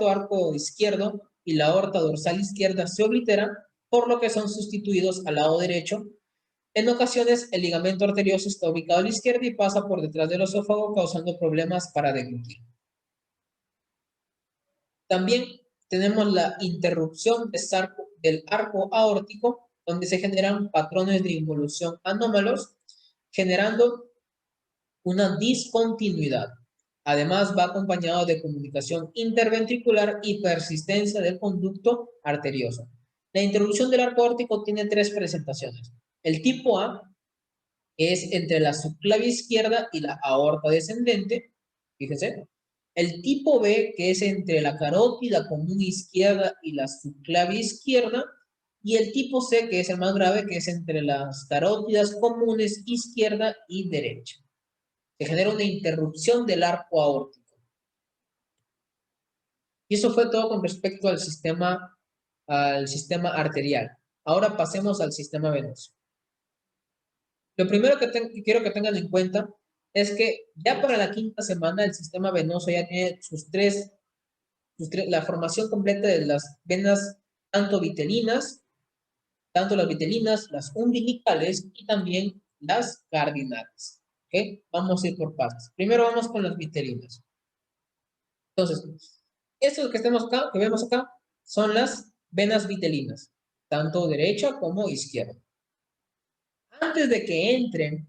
arco izquierdo y la aorta dorsal izquierda se obliteran, por lo que son sustituidos al lado derecho. En ocasiones, el ligamento arterioso está ubicado a la izquierda y pasa por detrás del esófago, causando problemas para deglutir. También tenemos la interrupción del arco aórtico, donde se generan patrones de involución anómalos, generando una discontinuidad. Además, va acompañado de comunicación interventricular y persistencia del conducto arterioso. La interrupción del arco aórtico tiene tres presentaciones. El tipo A es entre la subclavia izquierda y la aorta descendente, fíjese. El tipo B, que es entre la carótida común izquierda y la subclavia izquierda. Y el tipo C, que es el más grave, que es entre las carótidas comunes izquierda y derecha. Se genera una interrupción del arco aórtico. Y eso fue todo con respecto al sistema arterial. Ahora pasemos al sistema venoso. Lo primero que quiero que tengan en cuenta es que ya para la quinta semana el sistema venoso ya tiene la formación completa de las venas tanto las vitelinas, las umbilicales y también las cardinales. ¿Okay? Vamos a ir por partes. Primero vamos con las vitelinas. Entonces, estos que vemos acá son las venas vitelinas, tanto derecha como izquierda. Antes de que entren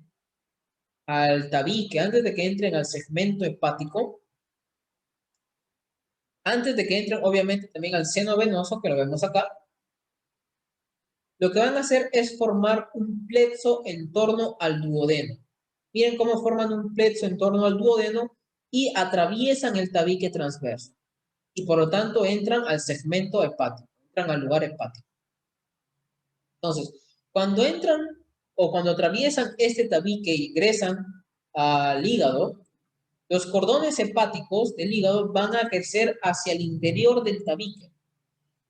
al tabique, antes de que entren al segmento hepático, antes de que entren obviamente también al seno venoso, que lo vemos acá, lo que van a hacer es formar un plexo en torno al duodeno. Miren cómo forman un plexo en torno al duodeno y atraviesan el tabique transverso. Y por lo tanto entran al segmento hepático, entran al lugar hepático. Entonces, cuando entran o cuando atraviesan este tabique y ingresan al hígado, los cordones hepáticos del hígado van a crecer hacia el interior del tabique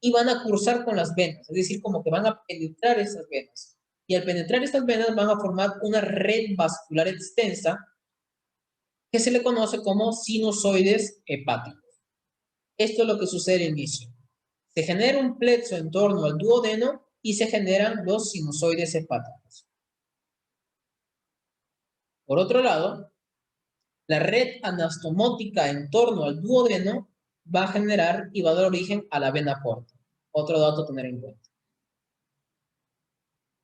y van a cruzar con las venas, es decir, como que van a penetrar esas venas. Y al penetrar estas venas van a formar una red vascular extensa que se le conoce como sinusoides hepáticos. Esto es lo que sucede al inicio. Se genera un plexo en torno al duodeno y se generan los sinusoides hepáticos. Por otro lado, la red anastomótica en torno al duodeno va a generar y va a dar origen a la vena porta. Otro dato a tener en cuenta.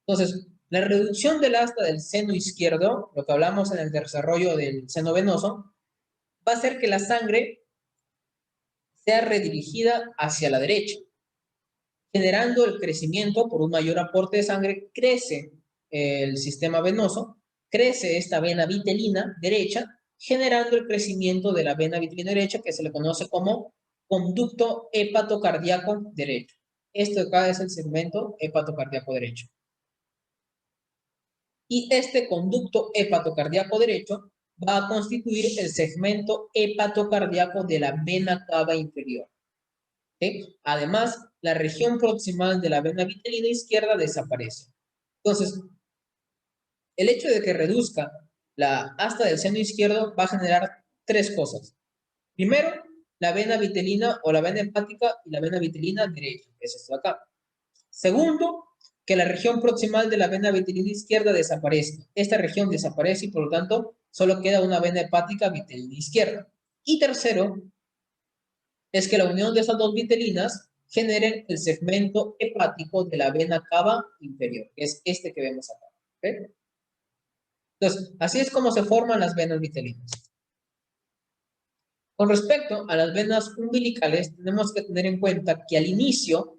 Entonces, la reducción del asta del seno izquierdo, lo que hablamos en el desarrollo del seno venoso, va a hacer que la sangre sea redirigida hacia la derecha, generando el crecimiento por un mayor aporte de sangre, crece el sistema venoso, crece esta vena vitelina derecha, generando el crecimiento de la vena vitelina derecha, que se le conoce como conducto hepatocardíaco derecho. Esto de acá es el segmento hepatocardíaco derecho. Y este conducto hepatocardíaco derecho va a constituir el segmento hepatocardíaco de la vena cava inferior. ¿Sí? Además, la región proximal de la vena vitelina izquierda desaparece. Entonces, el hecho de que reduzca la asta del seno izquierdo va a generar tres cosas. Primero, la vena vitelina o la vena hepática y la vena vitelina derecha, que es esto de acá. Segundo, que la región proximal de la vena vitelina izquierda desaparezca. Esta región desaparece y por lo tanto solo queda una vena hepática vitelina izquierda. Y tercero, es que la unión de esas dos vitelinas generen el segmento hepático de la vena cava inferior, que es este que vemos acá. ¿Okay? Entonces, así es como se forman las venas vitelinas. Con respecto a las venas umbilicales, tenemos que tener en cuenta que al inicio,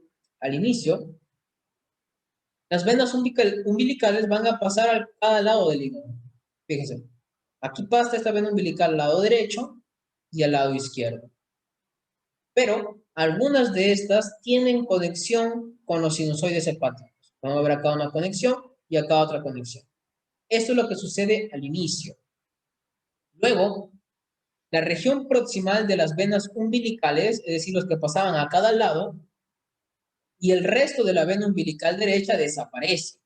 las venas umbilicales van a pasar a cada lado del hígado. Fíjense, aquí pasa esta vena umbilical al lado derecho y al lado izquierdo. Pero algunas de estas tienen conexión con los sinusoides hepáticos. Vamos a ver acá una conexión y acá otra conexión. Esto es lo que sucede al inicio. Luego, la región proximal de las venas umbilicales, es decir, los que pasaban a cada lado, y el resto de la vena umbilical derecha desaparece.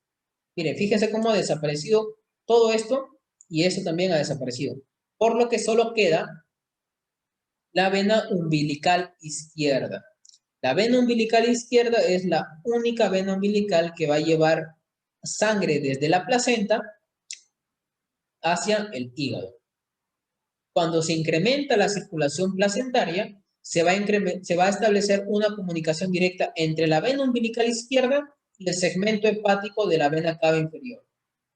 Miren, fíjense cómo ha desaparecido todo esto y esto también ha desaparecido. Por lo que solo queda la vena umbilical izquierda. La vena umbilical izquierda es la única vena umbilical que va a llevar sangre desde la placenta hacia el hígado. Cuando se incrementa la circulación placentaria, se va a establecer una comunicación directa entre la vena umbilical izquierda y el segmento hepático de la vena cava inferior,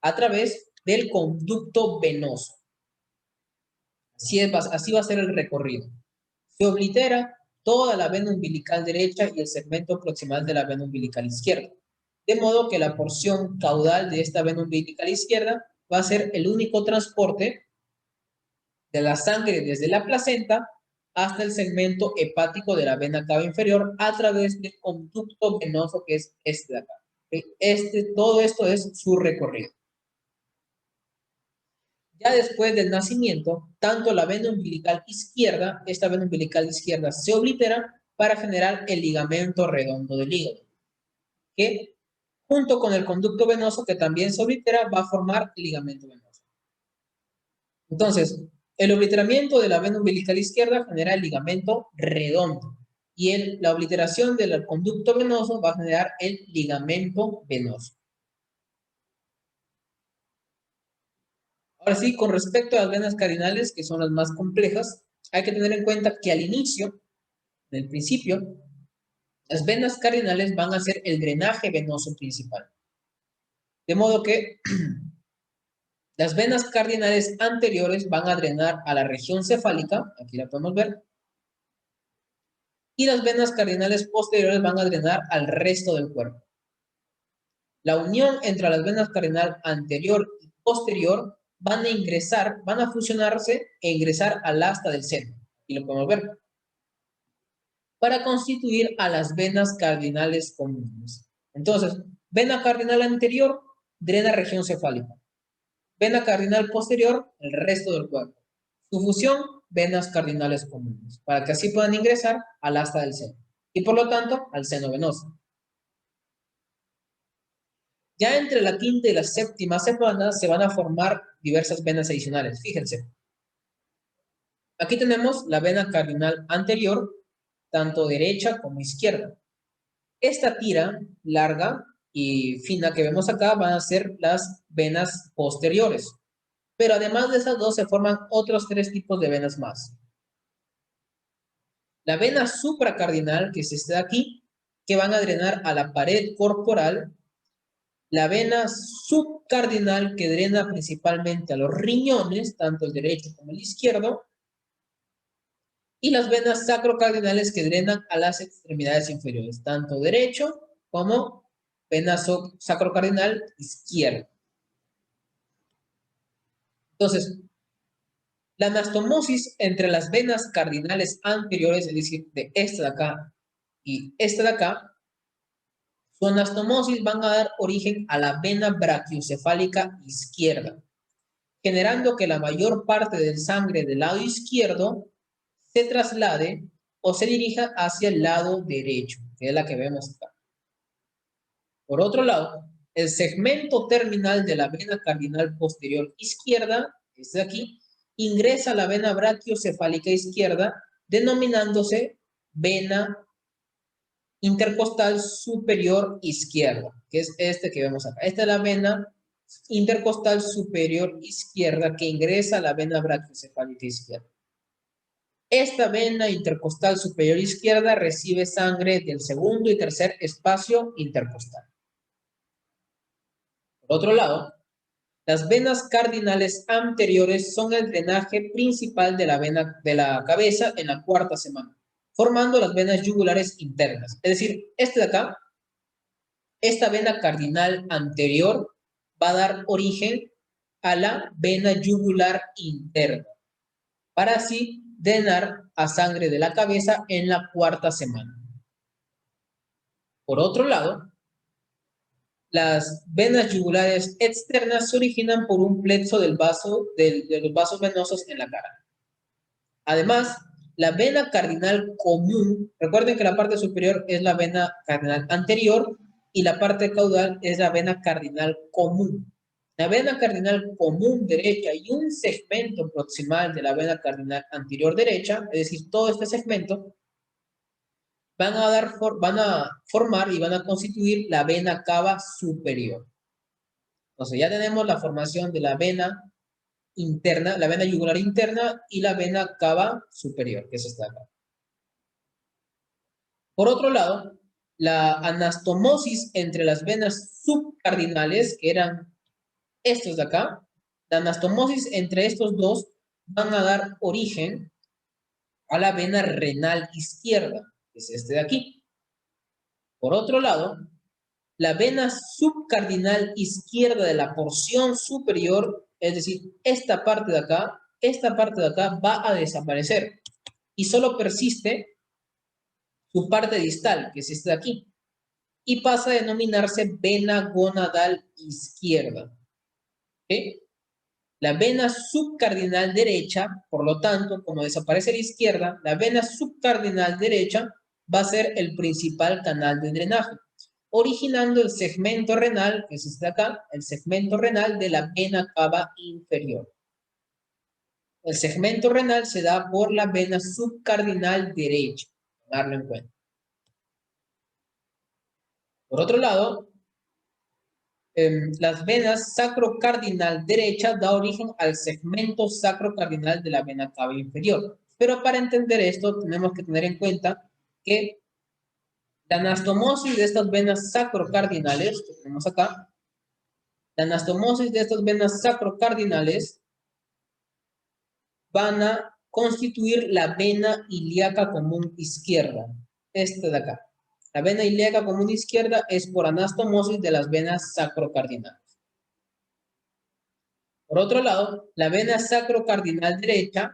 a través del conducto venoso. Así va a ser el recorrido. Se oblitera toda la vena umbilical derecha y el segmento proximal de la vena umbilical izquierda. De modo que la porción caudal de esta vena umbilical izquierda va a ser el único transporte de la sangre desde la placenta hasta el segmento hepático de la vena cava inferior a través del conducto venoso que es este de acá. Todo esto es su recorrido. Ya después del nacimiento, tanto la vena umbilical izquierda, esta vena umbilical izquierda se oblitera para generar el ligamento redondo del hígado, que junto con el conducto venoso que también se oblitera va a formar el ligamento venoso. Entonces, el obliteramiento de la vena umbilical izquierda genera el ligamento redondo y la obliteración del conducto venoso va a generar el ligamento venoso. Ahora sí, con respecto a las venas cardinales, que son las más complejas, hay que tener en cuenta que al inicio, en el principio, las venas cardinales van a ser el drenaje venoso principal. De modo que las venas cardinales anteriores van a drenar a la región cefálica, aquí la podemos ver, y las venas cardinales posteriores van a drenar al resto del cuerpo. La unión entre las venas cardinal anterior y posterior van a fusionarse e ingresar al asta del seno, y lo podemos ver, para constituir a las venas cardinales comunes. Entonces, vena cardinal anterior drena región cefálica. Vena cardinal posterior, el resto del cuerpo. Su fusión, venas cardinales comunes, para que así puedan ingresar al asta del seno y por lo tanto al seno venoso. Ya entre la quinta y la séptima semana se van a formar diversas venas adicionales. Fíjense. Aquí tenemos la vena cardinal anterior, tanto derecha como izquierda. Esta tira larga y fina que vemos acá van a ser las venas posteriores. Pero además de esas dos se forman otros tres tipos de venas más. La vena supracardinal, que es esta de aquí, que van a drenar a la pared corporal. La vena subcardinal, que drena principalmente a los riñones, tanto el derecho como el izquierdo. Y las venas sacrocardinales, que drenan a las extremidades inferiores, tanto derecho como vena sacrocardinal izquierda. Entonces, la anastomosis entre las venas cardinales anteriores, es decir, de esta de acá y esta de acá, su anastomosis van a dar origen a la vena brachiocefálica izquierda, generando que la mayor parte del sangre del lado izquierdo se traslade o se dirija hacia el lado derecho, que es la que vemos acá. Por otro lado, el segmento terminal de la vena cardinal posterior izquierda, este de aquí, ingresa a la vena brachiocefálica izquierda, denominándose vena intercostal superior izquierda, que es este que vemos acá. Esta es la vena intercostal superior izquierda que ingresa a la vena brachiocefálica izquierda. Esta vena intercostal superior izquierda recibe sangre del segundo y tercer espacio intercostal. Por otro lado, las venas cardinales anteriores son el drenaje principal de la vena de la cabeza en la cuarta semana, formando las venas yugulares internas. Es decir, este de acá, esta vena cardinal anterior va a dar origen a la vena yugular interna, para así drenar a sangre de la cabeza en la cuarta semana. Por otro lado, las venas yugulares externas se originan por un plexo del vaso, de los vasos venosos en la cara. Además, la vena cardinal común, recuerden que la parte superior es la vena cardinal anterior y la parte caudal es la vena cardinal común. La vena cardinal común derecha y un segmento proximal de la vena cardinal anterior derecha, es decir, todo este segmento, van a formar y van a constituir la vena cava superior. Entonces ya tenemos la formación de la vena interna, la vena yugular interna y la vena cava superior, que es esta de acá. Por otro lado, la anastomosis entre las venas subcardinales, que eran estos de acá, la anastomosis entre estos dos van a dar origen a la vena renal izquierda, que es este de aquí. Por otro lado, la vena subcardinal izquierda de la porción superior, es decir, esta parte de acá va a desaparecer y solo persiste su parte distal, que es esta de aquí, y pasa a denominarse vena gonadal izquierda. ¿Sí? La vena subcardinal derecha, por lo tanto, como desaparece la izquierda, la vena subcardinal derecha va a ser el principal canal de drenaje, originando el segmento renal, que es este de acá, el segmento renal de la vena cava inferior. El segmento renal se da por la vena subcardinal derecha, tomarlo en cuenta. Por otro lado, las venas sacrocardinal derecha da origen al segmento sacrocardinal de la vena cava inferior. Pero para entender esto tenemos que tener en cuenta que la anastomosis de estas venas sacrocardinales, que tenemos acá, la anastomosis de estas venas sacrocardinales van a constituir la vena ilíaca común izquierda, esta de acá. La vena ilíaca común izquierda es por anastomosis de las venas sacrocardinales. Por otro lado, la vena sacrocardinal derecha,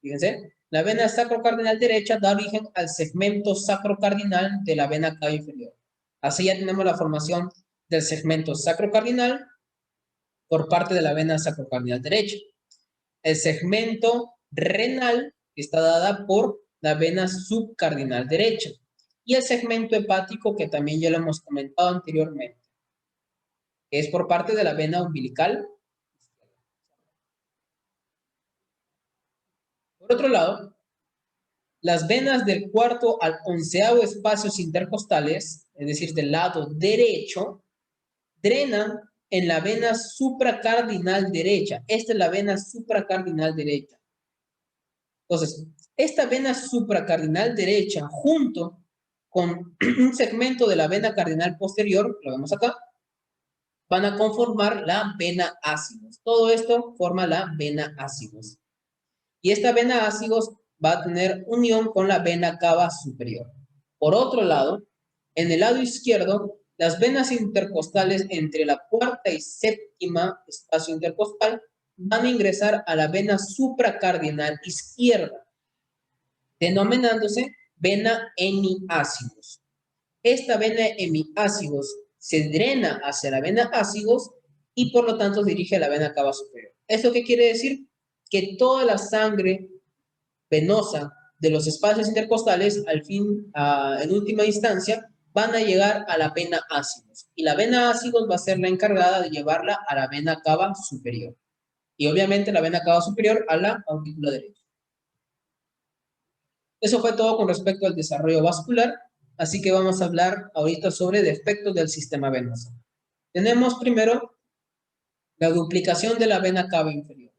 fíjense, la vena sacrocardinal derecha da origen al segmento sacrocardinal de la vena cava inferior. Así ya tenemos la formación del segmento sacrocardinal por parte de la vena sacrocardinal derecha. El segmento renal está dada por la vena subcardinal derecha. Y el segmento hepático, que también ya lo hemos comentado anteriormente, que es por parte de la vena umbilical. Por otro lado, las venas del cuarto al onceavo espacios intercostales, es decir, del lado derecho, drenan en la vena supracardinal derecha. Esta es la vena supracardinal derecha. Entonces, esta vena supracardinal derecha, junto con un segmento de la vena cardinal posterior, lo vemos acá, van a conformar la vena ácidos. Todo esto forma la vena ácidos. Y esta vena ácidos va a tener unión con la vena cava superior. Por otro lado, en el lado izquierdo, las venas intercostales entre la cuarta y séptima espacio intercostal van a ingresar a la vena supracardinal izquierda, denominándose vena hemiácigos. Esta vena hemiácigos se drena hacia la vena ácigos y por lo tanto dirige a la vena cava superior. ¿Esto qué quiere decir? Que toda la sangre venosa de los espacios intercostales, en última instancia, van a llegar a la vena ácigos. Y la vena ácigos va a ser la encargada de llevarla a la vena cava superior. Y obviamente la vena cava superior a la aurícula derecha. Eso fue todo con respecto al desarrollo vascular, así que vamos a hablar ahorita sobre defectos del sistema venoso. Tenemos primero la duplicación de la vena cava inferior.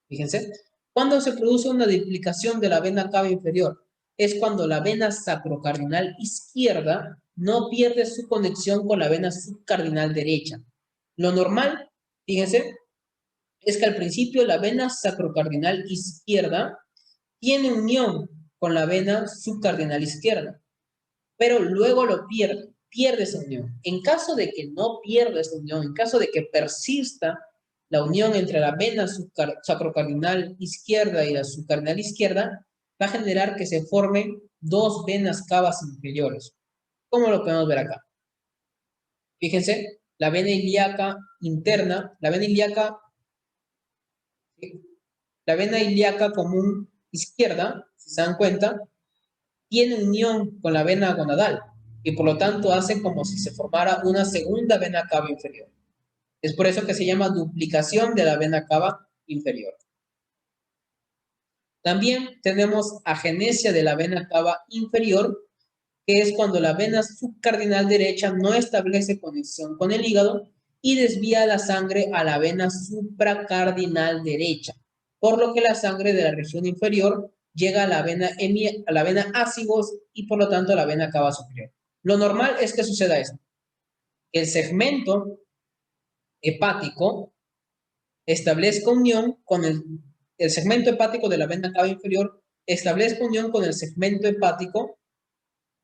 Fíjense, cuando se produce una duplicación de la vena cava inferior, es cuando la vena sacrocardinal izquierda no pierde su conexión con la vena subcardinal derecha. Lo normal, fíjense, es que al principio la vena sacrocardinal izquierda tiene unión con la vena subcardinal izquierda, pero luego lo pierde esa unión. En caso de que no pierda esa unión, en caso de que persista la unión entre la vena sacrocardinal izquierda y la subcardinal izquierda, va a generar que se formen dos venas cavas inferiores. ¿Cómo lo podemos ver acá? Fíjense, la vena ilíaca interna, la vena ilíaca común izquierda, si se dan cuenta, tiene unión con la vena gonadal y por lo tanto hace como si se formara una segunda vena cava inferior. Es por eso que se llama duplicación de la vena cava inferior. También tenemos agenesia de la vena cava inferior, que es cuando la vena subcardinal derecha no establece conexión con el hígado y desvía la sangre a la vena supracardinal derecha, por lo que la sangre de la región inferior llega a la vena ácigos y por lo tanto a la vena cava superior. Lo normal es que suceda esto. El segmento hepático establezca unión con el segmento hepático de la vena cava inferior, establezca unión con el segmento hepático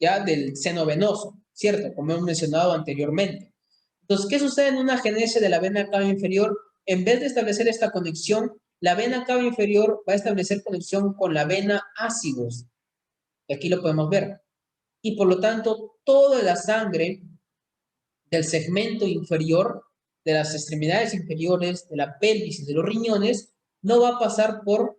ya del seno venoso, ¿cierto? Como hemos mencionado anteriormente. Entonces, ¿qué sucede en una agenesia de la vena cava inferior? En vez de establecer esta conexión, la vena cava inferior va a establecer conexión con la vena ácigos. Aquí lo podemos ver. Y por lo tanto, toda la sangre del segmento inferior, de las extremidades inferiores, de la pelvis y de los riñones, no va a pasar por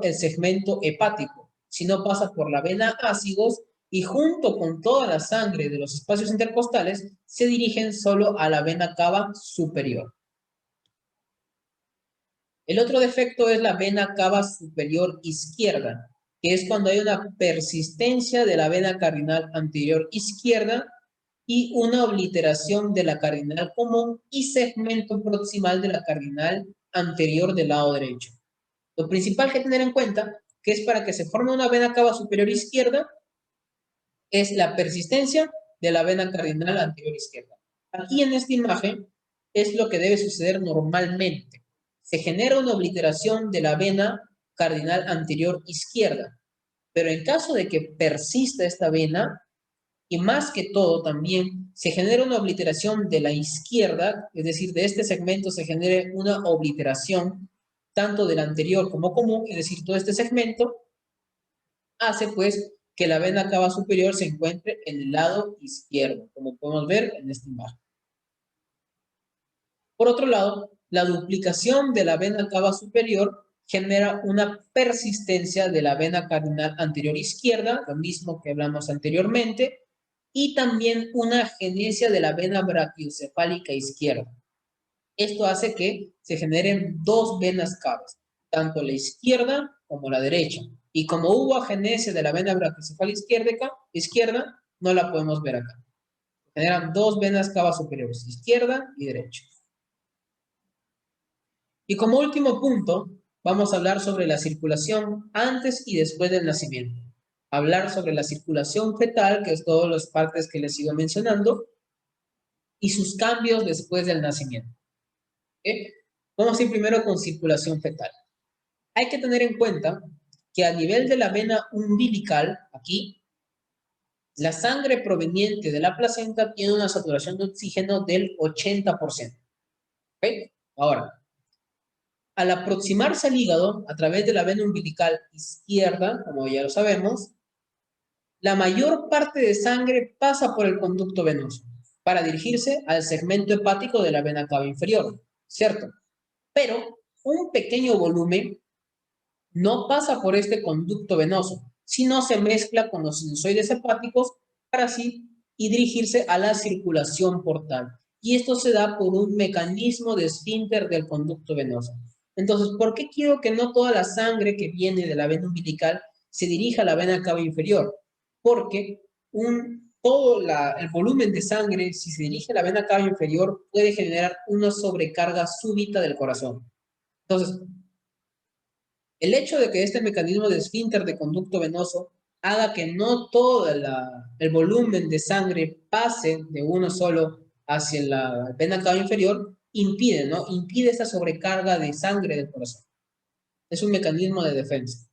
el segmento hepático, sino pasa por la vena ácigos y junto con toda la sangre de los espacios intercostales se dirigen solo a la vena cava superior. El otro defecto es la vena cava superior izquierda, que es cuando hay una persistencia de la vena cardinal anterior izquierda y una obliteración de la cardinal común y segmento proximal de la cardinal anterior del lado derecho. Lo principal que tener en cuenta, que es para que se forme una vena cava superior izquierda, es la persistencia de la vena cardinal anterior izquierda. Aquí en esta imagen es lo que debe suceder normalmente. Se genera una obliteración de la vena cardinal anterior izquierda, pero en caso de que persista esta vena, y más que todo también se genera una obliteración de la izquierda, es decir, de este segmento se genere una obliteración tanto del anterior como común, es decir, todo este segmento, hace pues que la vena cava superior se encuentre en el lado izquierdo, como podemos ver en esta imagen. Por otro lado, la duplicación de la vena cava superior genera una persistencia de la vena cardinal anterior izquierda, lo mismo que hablamos anteriormente, y también una agenesia de la vena brachiocefálica izquierda. Esto hace que se generen dos venas cavas, tanto la izquierda como la derecha. Y como hubo agenesia de la vena brachiocefálica izquierda, no la podemos ver acá. Generan dos venas cavas superiores, izquierda y derecha. Y como último punto, vamos a hablar sobre la circulación antes y después del nacimiento. Hablar sobre la circulación fetal, que es todas las partes que les sigo mencionando, y sus cambios después del nacimiento. ¿Okay? Vamos a ir primero con circulación fetal. Hay que tener en cuenta que a nivel de la vena umbilical, aquí, la sangre proveniente de la placenta tiene una saturación de oxígeno del 80%. ¿Okay? Ahora, al aproximarse al hígado a través de la vena umbilical izquierda, como ya lo sabemos, la mayor parte de sangre pasa por el conducto venoso para dirigirse al segmento hepático de la vena cava inferior, ¿cierto? Pero un pequeño volumen no pasa por este conducto venoso, sino se mezcla con los sinusoides hepáticos para así y dirigirse a la circulación portal. Y esto se da por un mecanismo de esfínter del conducto venoso. Entonces, ¿por qué quiero que no toda la sangre que viene de la vena umbilical se dirija a la vena cava inferior? Porque el volumen de sangre, si se dirige a la vena cava inferior, puede generar una sobrecarga súbita del corazón. Entonces, el hecho de que este mecanismo de esfínter de conducto venoso haga que no todo el volumen de sangre pase de uno solo hacia la vena cava inferior, impide, ¿no? Impide esa sobrecarga de sangre del corazón. Es un mecanismo de defensa.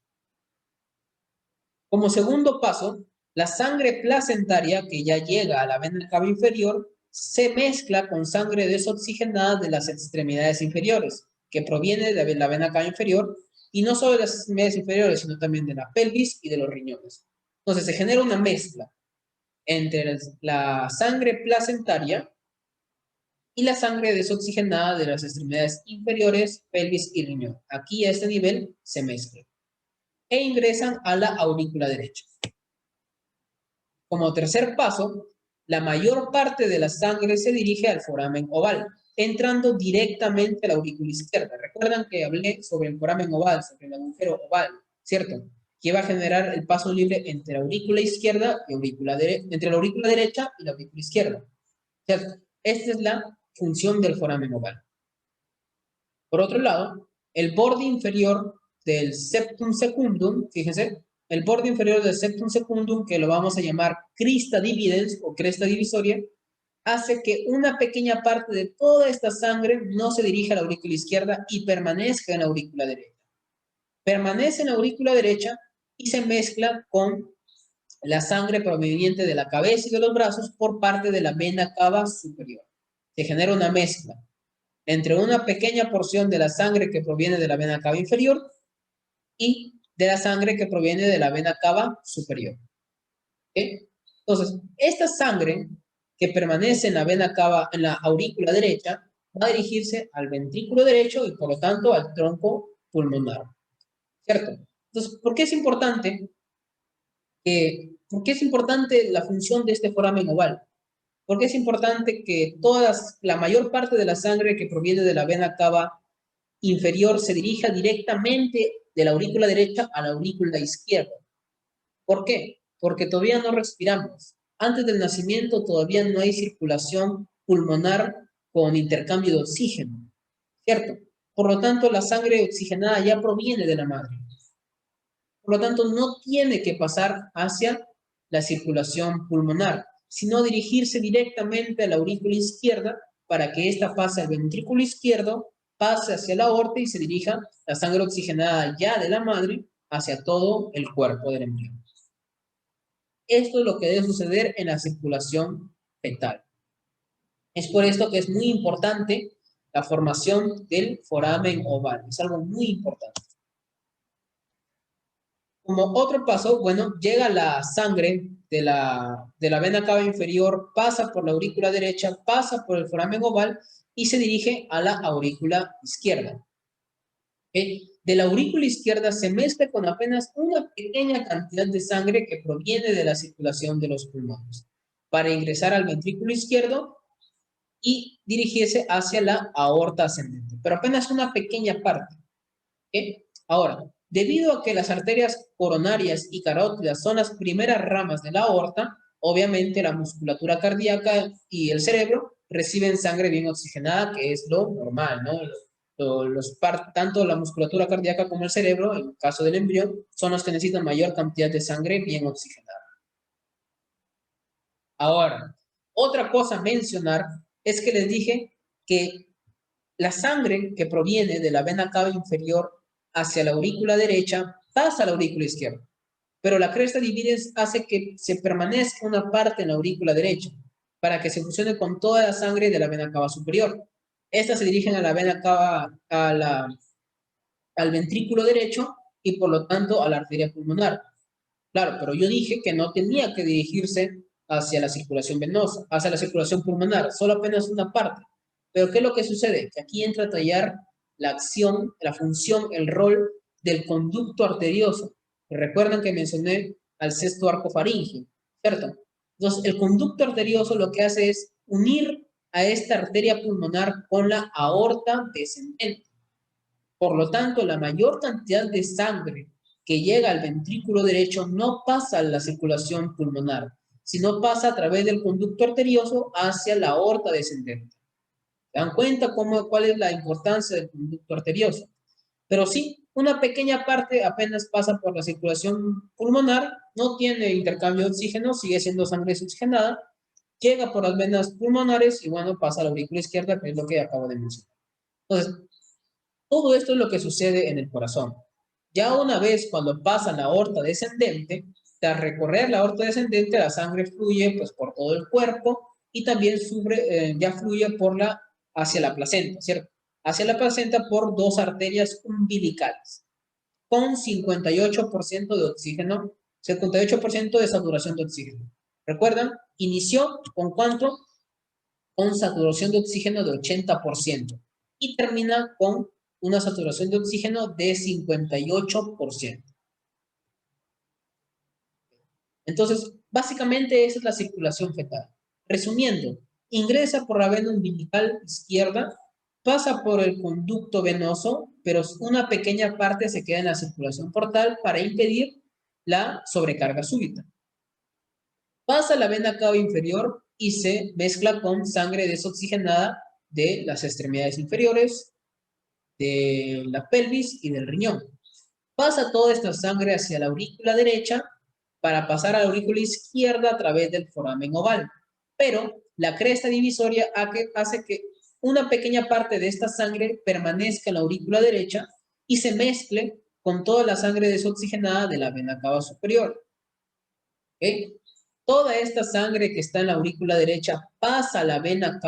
Como segundo paso, la sangre placentaria que ya llega a la vena cava inferior se mezcla con sangre desoxigenada de las extremidades inferiores, que proviene de la vena cava inferior, y no solo de las extremidades inferiores, sino también de la pelvis y de los riñones. Entonces se genera una mezcla entre la sangre placentaria y la sangre desoxigenada de las extremidades inferiores, pelvis y riñón. Aquí a este nivel se mezcla e ingresan a la aurícula derecha. Como tercer paso, la mayor parte de la sangre se dirige al foramen oval, entrando directamente a la aurícula izquierda. Recuerdan que hablé sobre el foramen oval, sobre el agujero oval, ¿cierto? Que va a generar el paso libre entre la aurícula izquierda y entre la aurícula derecha y la aurícula izquierda. ¿Cierto? Esta es la función del foramen oval. Por otro lado, el borde inferior del septum secundum, fíjense, el borde inferior del septum secundum, que lo vamos a llamar crista dividens o cresta divisoria, hace que una pequeña parte de toda esta sangre no se dirija a la aurícula izquierda y permanezca en la aurícula derecha. Permanece en la aurícula derecha y se mezcla con la sangre proveniente de la cabeza y de los brazos por parte de la vena cava superior. Se genera una mezcla entre una pequeña porción de la sangre que proviene de la vena cava inferior y de la sangre que proviene de la vena cava superior. ¿Okay? Entonces, esta sangre que permanece en la vena cava, en la aurícula derecha, va a dirigirse al ventrículo derecho y por lo tanto al tronco pulmonar. ¿Cierto? Entonces, ¿por qué es importante la función de este foramen oval? Porque es importante que la mayor parte de la sangre que proviene de la vena cava inferior se dirija directamente de la aurícula derecha a la aurícula izquierda. ¿Por qué? Porque todavía no respiramos. Antes del nacimiento todavía no hay circulación pulmonar con intercambio de oxígeno, ¿cierto? Por lo tanto, la sangre oxigenada ya proviene de la madre. Por lo tanto, no tiene que pasar hacia la circulación pulmonar, sino dirigirse directamente a la aurícula izquierda para que ésta pase al ventrículo izquierdo, pase hacia la aorta y se dirija la sangre oxigenada ya de la madre hacia todo el cuerpo del embrión. Esto es lo que debe suceder en la circulación fetal. Es por esto que es muy importante la formación del foramen oval. Es algo muy importante. Como otro paso, bueno, llega la sangre de la vena cava inferior, pasa por la aurícula derecha, pasa por el foramen oval y se dirige a la aurícula izquierda. De la aurícula izquierda se mezcla con apenas una pequeña cantidad de sangre que proviene de la circulación de los pulmones para ingresar al ventrículo izquierdo y dirigirse hacia la aorta ascendente, pero apenas una pequeña parte. Ahora, debido a que las arterias coronarias y carótidas son las primeras ramas de la aorta, obviamente la musculatura cardíaca y el cerebro reciben sangre bien oxigenada, que es lo normal, ¿no? Tanto la musculatura cardíaca como el cerebro, en el caso del embrión, son los que necesitan mayor cantidad de sangre bien oxigenada. Ahora, otra cosa a mencionar es que les dije que la sangre que proviene de la vena cava inferior hacia la aurícula derecha pasa a la aurícula izquierda, pero la cresta dividens hace que se permanezca una parte en la aurícula derecha para que se fusione con toda la sangre de la vena cava superior. Estas se dirigen a la vena cava, al ventrículo derecho y por lo tanto a la arteria pulmonar. Claro, pero yo dije que no tenía que dirigirse hacia la circulación venosa, hacia la circulación pulmonar, solo apenas una parte. Pero ¿qué es lo que sucede? Que aquí entra a tallar la acción, la función, el rol del conducto arterioso. Recuerdan que mencioné al sexto arco faríngeo, ¿cierto? Entonces, el conducto arterioso lo que hace es unir a esta arteria pulmonar con la aorta descendente. Por lo tanto, la mayor cantidad de sangre que llega al ventrículo derecho no pasa a la circulación pulmonar, sino pasa a través del conducto arterioso hacia la aorta descendente. ¿Se dan cuenta cuál es la importancia del conducto arterioso? Pero sí, una pequeña parte apenas pasa por la circulación pulmonar, no tiene intercambio de oxígeno, sigue siendo sangre desoxigenada, llega por las venas pulmonares y bueno, pasa a la aurícula izquierda, que es lo que acabo de mencionar. Entonces, todo esto es lo que sucede en el corazón. Ya una vez cuando pasa la aorta descendente, tras recorrer la aorta descendente, la sangre fluye pues, por todo el cuerpo y también ya fluye hacia la placenta, ¿cierto? Hacia la placenta por dos arterias umbilicales, con 58% de oxígeno, 58% de saturación de oxígeno. ¿Recuerdan? Inició con ¿cuánto? Con saturación de oxígeno de 80% y termina con una saturación de oxígeno de 58%. Entonces, básicamente esa es la circulación fetal. Resumiendo, ingresa por la vena umbilical izquierda, pasa por el conducto venoso, pero una pequeña parte se queda en la circulación portal para impedir la sobrecarga súbita. Pasa a la vena cava inferior y se mezcla con sangre desoxigenada de las extremidades inferiores, de la pelvis y del riñón. Pasa toda esta sangre hacia la aurícula derecha para pasar a la aurícula izquierda a través del foramen oval. Pero la cresta divisoria hace que una pequeña parte de esta sangre permanezca en la aurícula derecha y se mezcle con toda la sangre desoxigenada de la vena cava superior. ¿Okay? Toda esta sangre que está en la aurícula derecha pasa a la vena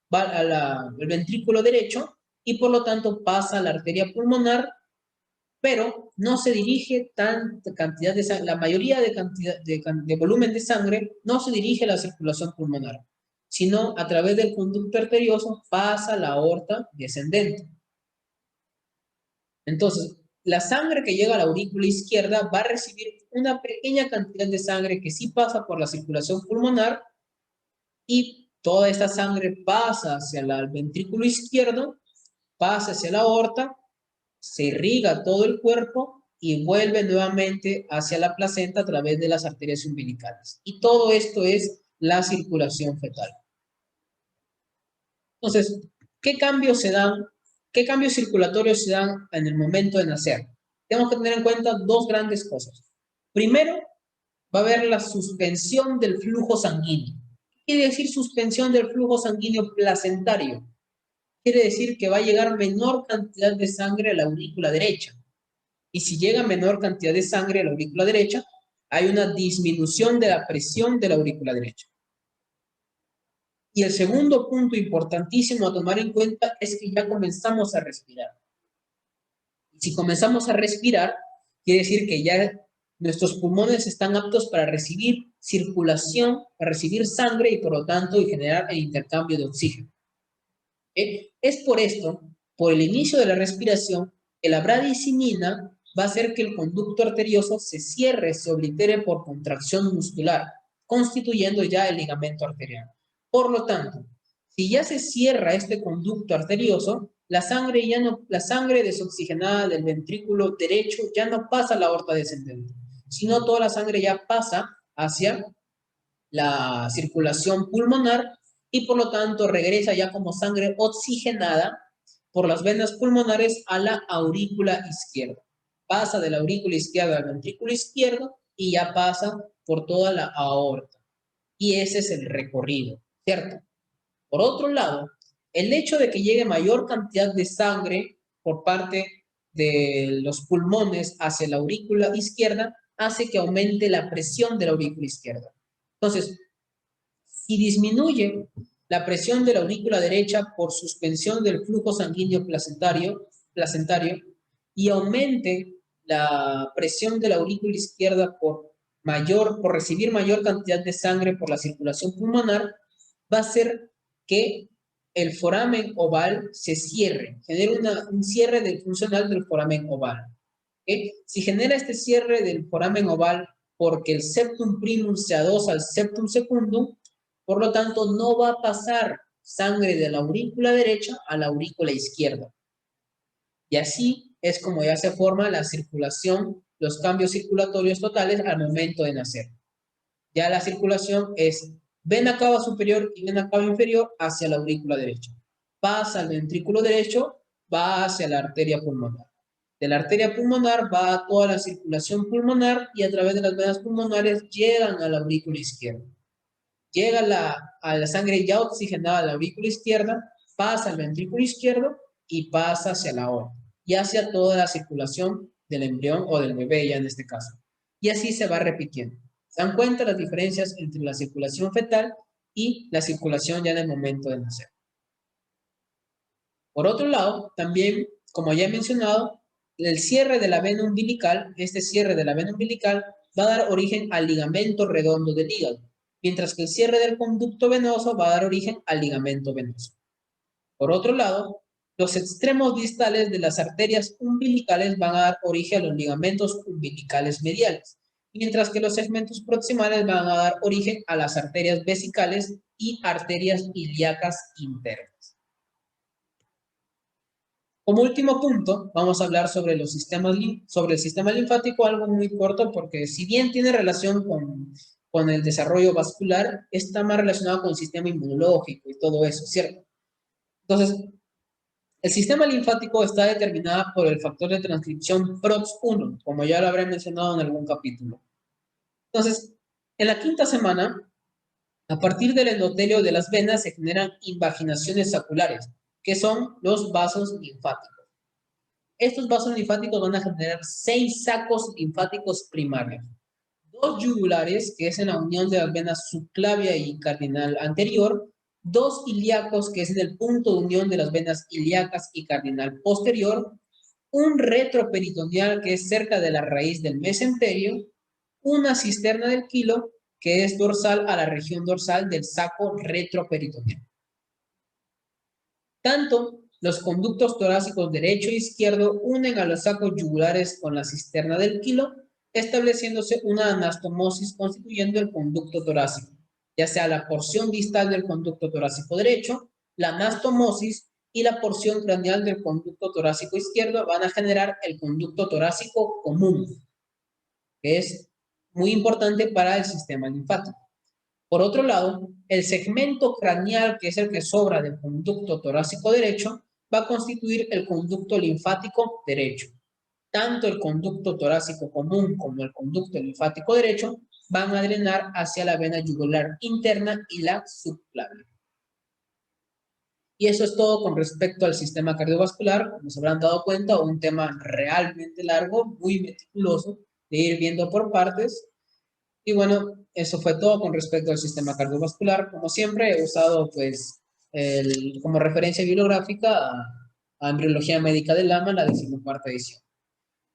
al ventrículo derecho y por lo tanto pasa a la arteria pulmonar, pero no se dirige tanta cantidad de sangre, la mayoría de volumen de sangre no se dirige a la circulación pulmonar, sino a través del conducto arterioso pasa a la aorta descendente. Entonces, la sangre que llega a la aurícula izquierda va a recibir una pequeña cantidad de sangre que sí pasa por la circulación pulmonar y toda esta sangre pasa hacia el ventrículo izquierdo, pasa hacia la aorta, se irriga todo el cuerpo y vuelve nuevamente hacia la placenta a través de las arterias umbilicales. Y todo esto es la circulación fetal. Entonces, ¿qué cambios se dan? ¿Qué cambios circulatorios se dan en el momento de nacer? Tenemos que tener en cuenta dos grandes cosas. Primero, va a haber la suspensión del flujo sanguíneo. ¿Qué quiere decir suspensión del flujo sanguíneo placentario? Quiere decir que va a llegar menor cantidad de sangre a la aurícula derecha. Y si llega menor cantidad de sangre a la aurícula derecha, hay una disminución de la presión de la aurícula derecha. Y el segundo punto importantísimo a tomar en cuenta es que ya comenzamos a respirar. Y si comenzamos a respirar, quiere decir que ya nuestros pulmones están aptos para recibir circulación, para recibir sangre y por lo tanto generar el intercambio de oxígeno. Es por esto, por el inicio de la respiración, que la bradicinina va a hacer que el conducto arterioso se cierre, se oblitere por contracción muscular, constituyendo ya el ligamento arterial. Por lo tanto, si ya se cierra este conducto arterioso, la sangre desoxigenada del ventrículo derecho ya no pasa a la aorta descendente, sino toda la sangre ya pasa hacia la circulación pulmonar y por lo tanto regresa ya como sangre oxigenada por las venas pulmonares a la aurícula izquierda. Pasa de la aurícula izquierda al ventrículo izquierdo y ya pasa por toda la aorta. Y ese es el recorrido, ¿cierto? Por otro lado, el hecho de que llegue mayor cantidad de sangre por parte de los pulmones hacia la aurícula izquierda hace que aumente la presión de la aurícula izquierda. Entonces, si disminuye la presión de la aurícula derecha por suspensión del flujo sanguíneo placentario, placentario y aumente la presión de la aurícula izquierda por recibir mayor cantidad de sangre por la circulación pulmonar, va a hacer que el foramen oval se cierre, genere un cierre funcional del foramen oval. ¿Okay? Si genera este cierre del foramen oval porque el septum primum se adosa al septum secundum, por lo tanto no va a pasar sangre de la aurícula derecha a la aurícula izquierda. Y así es como ya se forma la circulación, los cambios circulatorios totales al momento de nacer. Ya la circulación es vena cava superior y vena cava inferior hacia la aurícula derecha. Pasa al ventrículo derecho, va hacia la arteria pulmonar. De la arteria pulmonar va a toda la circulación pulmonar y a través de las venas pulmonares llegan a la aurícula izquierda. Llega a la sangre ya oxigenada a la aurícula izquierda, pasa al ventrículo izquierdo y pasa hacia la aorta y hacia toda la circulación del embrión o del bebé ya en este caso. Y así se va repitiendo. ¿Se dan cuenta las diferencias entre la circulación fetal y la circulación ya en el momento de nacer? Por otro lado, también, como ya he mencionado, el cierre de la vena umbilical, este cierre de la vena umbilical va a dar origen al ligamento redondo del hígado, mientras que el cierre del conducto venoso va a dar origen al ligamento venoso. Por otro lado, los extremos distales de las arterias umbilicales van a dar origen a los ligamentos umbilicales mediales, mientras que los segmentos proximales van a dar origen a las arterias vesicales y arterias ilíacas internas. Como último punto, vamos a hablar sobre el sistema linfático, algo muy corto, porque si bien tiene relación con el desarrollo vascular, está más relacionado con el sistema inmunológico y todo eso, ¿cierto? Entonces, el sistema linfático está determinado por el factor de transcripción PROX1, como ya lo habré mencionado en algún capítulo. Entonces, en la quinta semana, a partir del endotelio de las venas se generan invaginaciones saculares, que son los vasos linfáticos. Estos vasos linfáticos van a generar 6 sacos linfáticos primarios. 2 yugulares, que es en la unión de las venas subclavia y cardinal anterior. 2 ilíacos, que es en el punto de unión de las venas ilíacas y cardinal posterior. Un retroperitoneal, que es cerca de la raíz del mesenterio. Una cisterna del quilo, que es dorsal a la región dorsal del saco retroperitoneal. Tanto los conductos torácicos derecho e izquierdo unen a los sacos yugulares con la cisterna del quilo, estableciéndose una anastomosis constituyendo el conducto torácico, ya sea la porción distal del conducto torácico derecho, la anastomosis y la porción craneal del conducto torácico izquierdo van a generar el conducto torácico común, que es muy importante para el sistema linfático. Por otro lado, el segmento craneal, que es el que sobra del conducto torácico derecho, va a constituir el conducto linfático derecho. Tanto el conducto torácico común como el conducto linfático derecho van a drenar hacia la vena yugular interna y la subclavia. Y eso es todo con respecto al sistema cardiovascular. Como se habrán dado cuenta, un tema realmente largo, muy meticuloso, de ir viendo por partes. Y bueno, eso fue todo con respecto al sistema cardiovascular. Como siempre, he usado pues como referencia bibliográfica a Embriología Médica de Lama, la 14ª edición.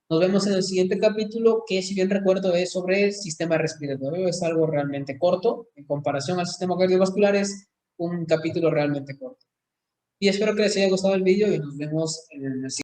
Nos vemos en el siguiente capítulo, que si bien recuerdo es sobre el sistema respiratorio. Es algo realmente corto. En comparación al sistema cardiovascular es un capítulo realmente corto. Y espero que les haya gustado el vídeo y nos vemos en el siguiente.